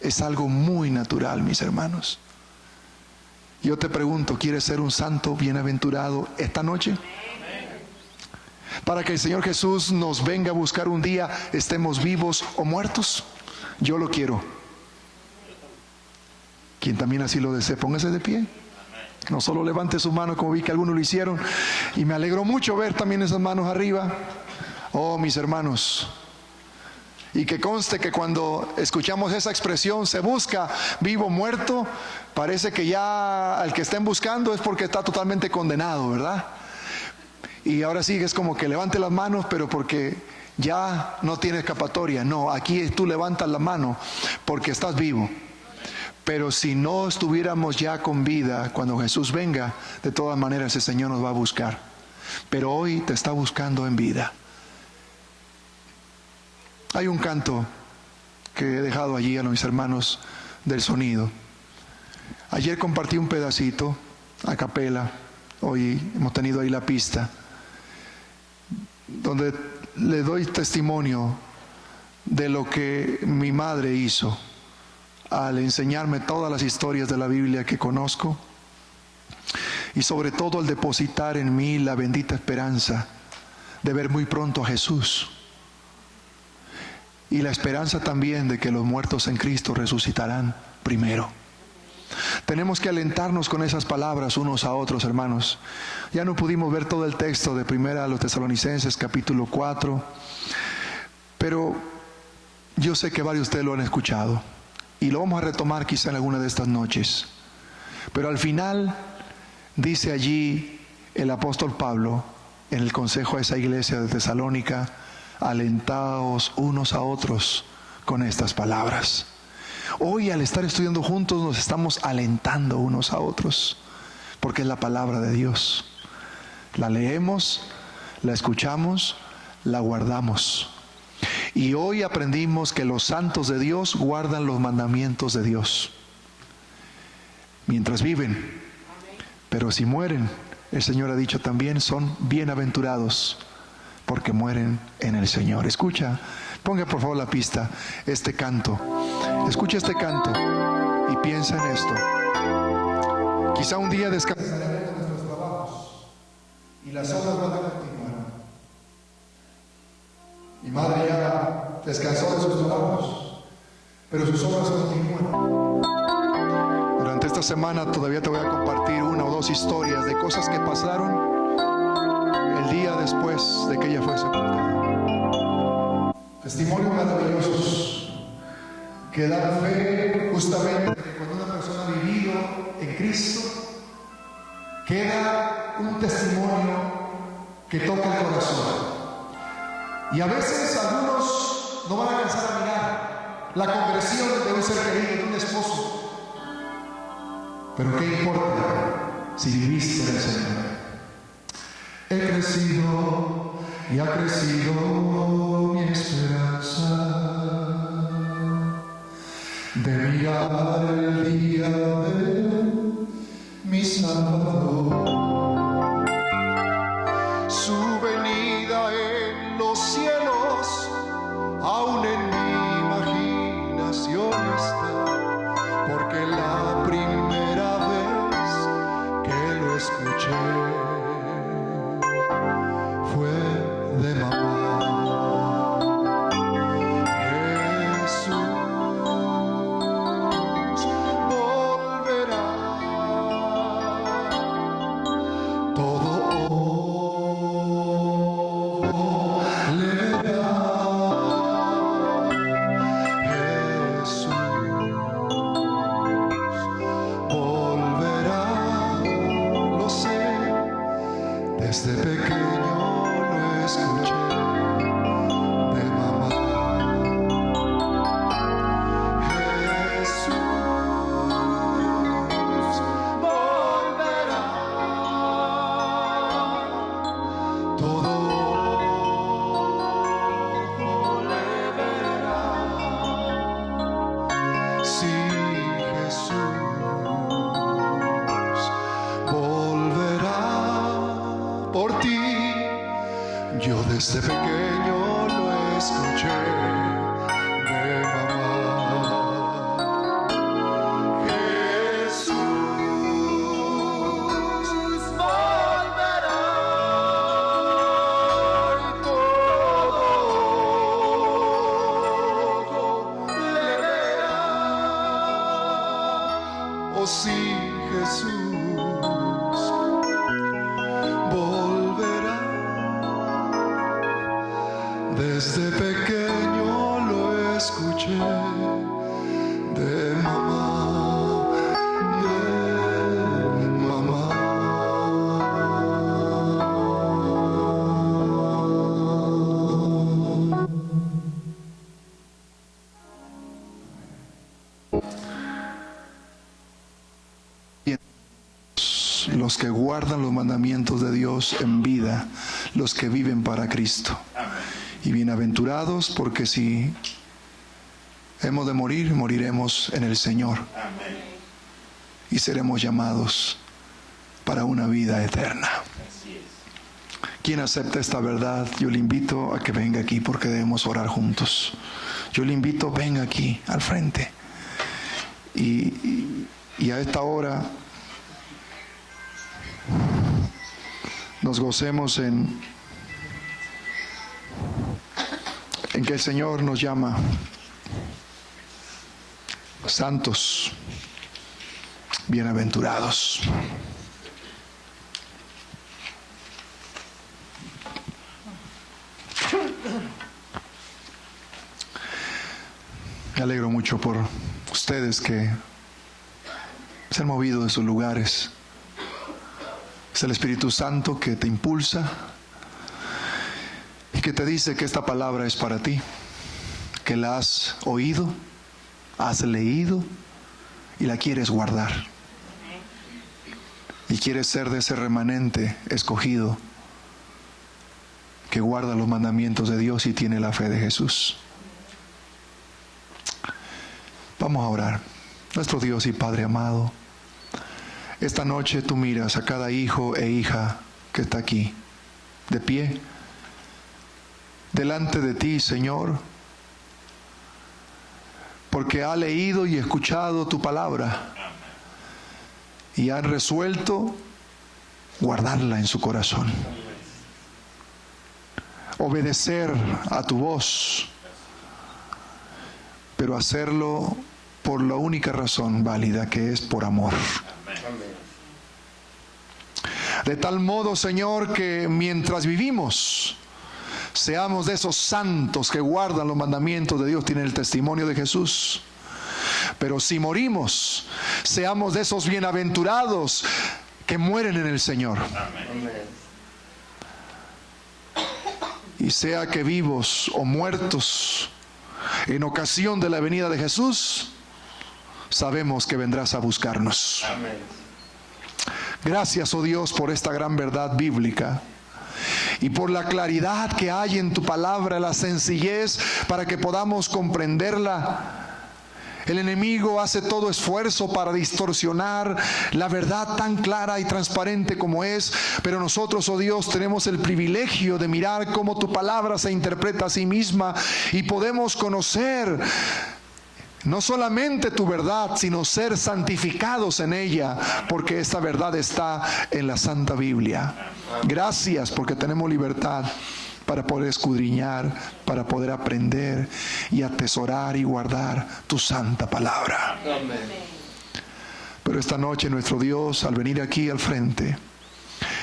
es algo muy natural, mis hermanos. Yo te pregunto, ¿quieres ser un santo bienaventurado esta noche? Para que el Señor Jesús nos venga a buscar un día, estemos vivos o muertos. Yo lo quiero. Quien también así lo desee, póngase de pie. No solo levante su mano, como vi que algunos lo hicieron, y me alegró mucho ver también esas manos arriba. Oh, mis hermanos, y que conste que cuando escuchamos esa expresión, se busca vivo o muerto, parece que ya al que estén buscando es porque está totalmente condenado, ¿verdad? Y ahora sí es como que levante las manos, pero porque ya no tiene escapatoria. No, aquí tú levantas la mano porque estás vivo. Pero si no estuviéramos ya con vida, cuando Jesús venga, de todas maneras el Señor nos va a buscar. Pero hoy te está buscando en vida. Hay un canto que he dejado allí a mis hermanos del sonido. Ayer compartí un pedacito a capela, hoy hemos tenido ahí la pista, donde le doy testimonio de lo que mi madre hizo al enseñarme todas las historias de la Biblia que conozco, y sobre todo al depositar en mí la bendita esperanza de ver muy pronto a Jesús. Y la esperanza también de que los muertos en Cristo resucitarán primero. Tenemos que alentarnos con esas palabras unos a otros, hermanos. Ya no pudimos ver todo el texto de Primera a los Tesalonicenses, capítulo 4. Pero yo sé que varios de ustedes lo han escuchado. Y lo vamos a retomar quizá en alguna de estas noches. Pero al final, dice allí el apóstol Pablo, en el consejo a esa iglesia de Tesalónica, alentaos unos a otros con estas palabras. Hoy, al estar estudiando juntos, nos estamos alentando unos a otros, porque es la palabra de Dios. La leemos, la escuchamos, la guardamos. Y hoy aprendimos que los santos de Dios guardan los mandamientos de Dios mientras viven. Pero si mueren, el Señor ha dicho también, son bienaventurados, porque mueren en el Señor. Escucha, ponga por favor la pista, este canto. Escucha este canto y piensa en esto. Quizá un día descansaremos de nuestros trabajos y las obras van a continuar. Mi madre ya descansó de sus trabajos, pero sus obras continúan. Durante esta semana todavía te voy a compartir una o dos historias de cosas que pasaron el día después de que ella fue sepultada. Testimonios maravillosos que dan fe justamente de que cuando una persona ha vivido en Cristo, queda un testimonio que toca el corazón. Y a veces algunos no van a alcanzar a mirar la conversión de un ser querido, de un esposo. Pero ¿qué importa si viviste en el Señor? He crecido y ha crecido mi esperanza de mirar el día de mi Salvador, su venida en los cielos, aún en mi imaginación está, porque la primera vez que lo escuché fue de mamá. Jesús sí, Jesús volverá. Desde pequeño lo escuché de mamá, de mamá. Los que guardan los mandamientos de Dios en vida, los que viven para Cristo. Y bienaventurados, porque si hemos de morir, moriremos en el Señor. Y seremos llamados para una vida eterna. Quien acepta esta verdad, yo le invito a que venga aquí, porque debemos orar juntos. Yo le invito, venga aquí al frente. Y a esta hora nos gocemos en que el Señor nos llama santos, bienaventurados. Me alegro mucho por ustedes que se han movido de sus lugares. Es el Espíritu Santo que te impulsa y que te dice que esta palabra es para ti, que la has oído, has leído y la quieres guardar. Y quieres ser de ese remanente escogido que guarda los mandamientos de Dios y tiene la fe de Jesús. Vamos a orar. Nuestro Dios y Padre amado, esta noche tú miras a cada hijo e hija que está aquí, de pie, delante de ti, Señor, porque ha leído y escuchado tu palabra y han resuelto guardarla en su corazón, obedecer a tu voz, pero hacerlo por la única razón válida, que es por amor. De tal modo, Señor, que mientras vivimos, seamos de esos santos que guardan los mandamientos de Dios, tienen el testimonio de Jesús. Pero si morimos, seamos de esos bienaventurados que mueren en el Señor. Y sea que vivos o muertos, en ocasión de la venida de Jesús, sabemos que vendrás a buscarnos. Gracias, oh Dios, por esta gran verdad bíblica y por la claridad que hay en tu palabra, la sencillez para que podamos comprenderla. El enemigo hace todo esfuerzo para distorsionar la verdad tan clara y transparente como es, pero nosotros, oh Dios, tenemos el privilegio de mirar cómo tu palabra se interpreta a sí misma y podemos conocer no solamente tu verdad, sino ser santificados en ella, porque esta verdad está en la Santa Biblia. Gracias, porque tenemos libertad para poder escudriñar, para poder aprender y atesorar y guardar tu santa palabra. Pero esta noche, nuestro Dios, al venir aquí al frente,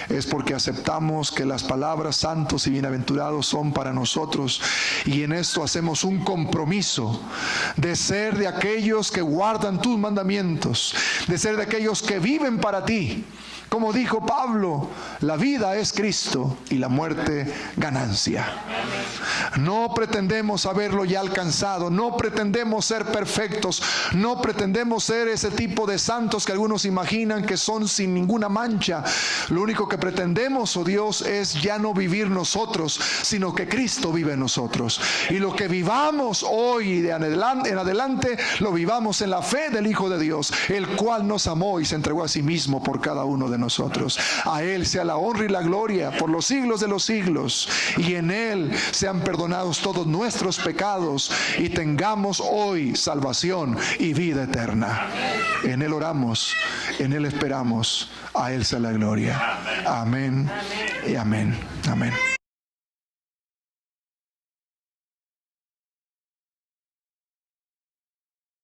es porque aceptamos que las palabras santos y bienaventurados son para nosotros, y en esto hacemos un compromiso de ser de aquellos que guardan tus mandamientos, de ser de aquellos que viven para ti. Como dijo Pablo, la vida es Cristo y la muerte ganancia. No pretendemos haberlo ya alcanzado, no pretendemos ser perfectos, no pretendemos ser ese tipo de santos que algunos imaginan que son sin ninguna mancha. Lo único que pretendemos, oh Dios, es ya no vivir nosotros, sino que Cristo vive en nosotros. Y lo que vivamos hoy de en adelante, lo vivamos en la fe del Hijo de Dios, el cual nos amó y se entregó a sí mismo por cada uno de nosotros. A Él sea la honra y la gloria por los siglos de los siglos, y en Él sean perdonados todos nuestros pecados y tengamos hoy salvación y vida eterna. En Él oramos, en Él esperamos, a Él sea la gloria. Amén y amén. Amén.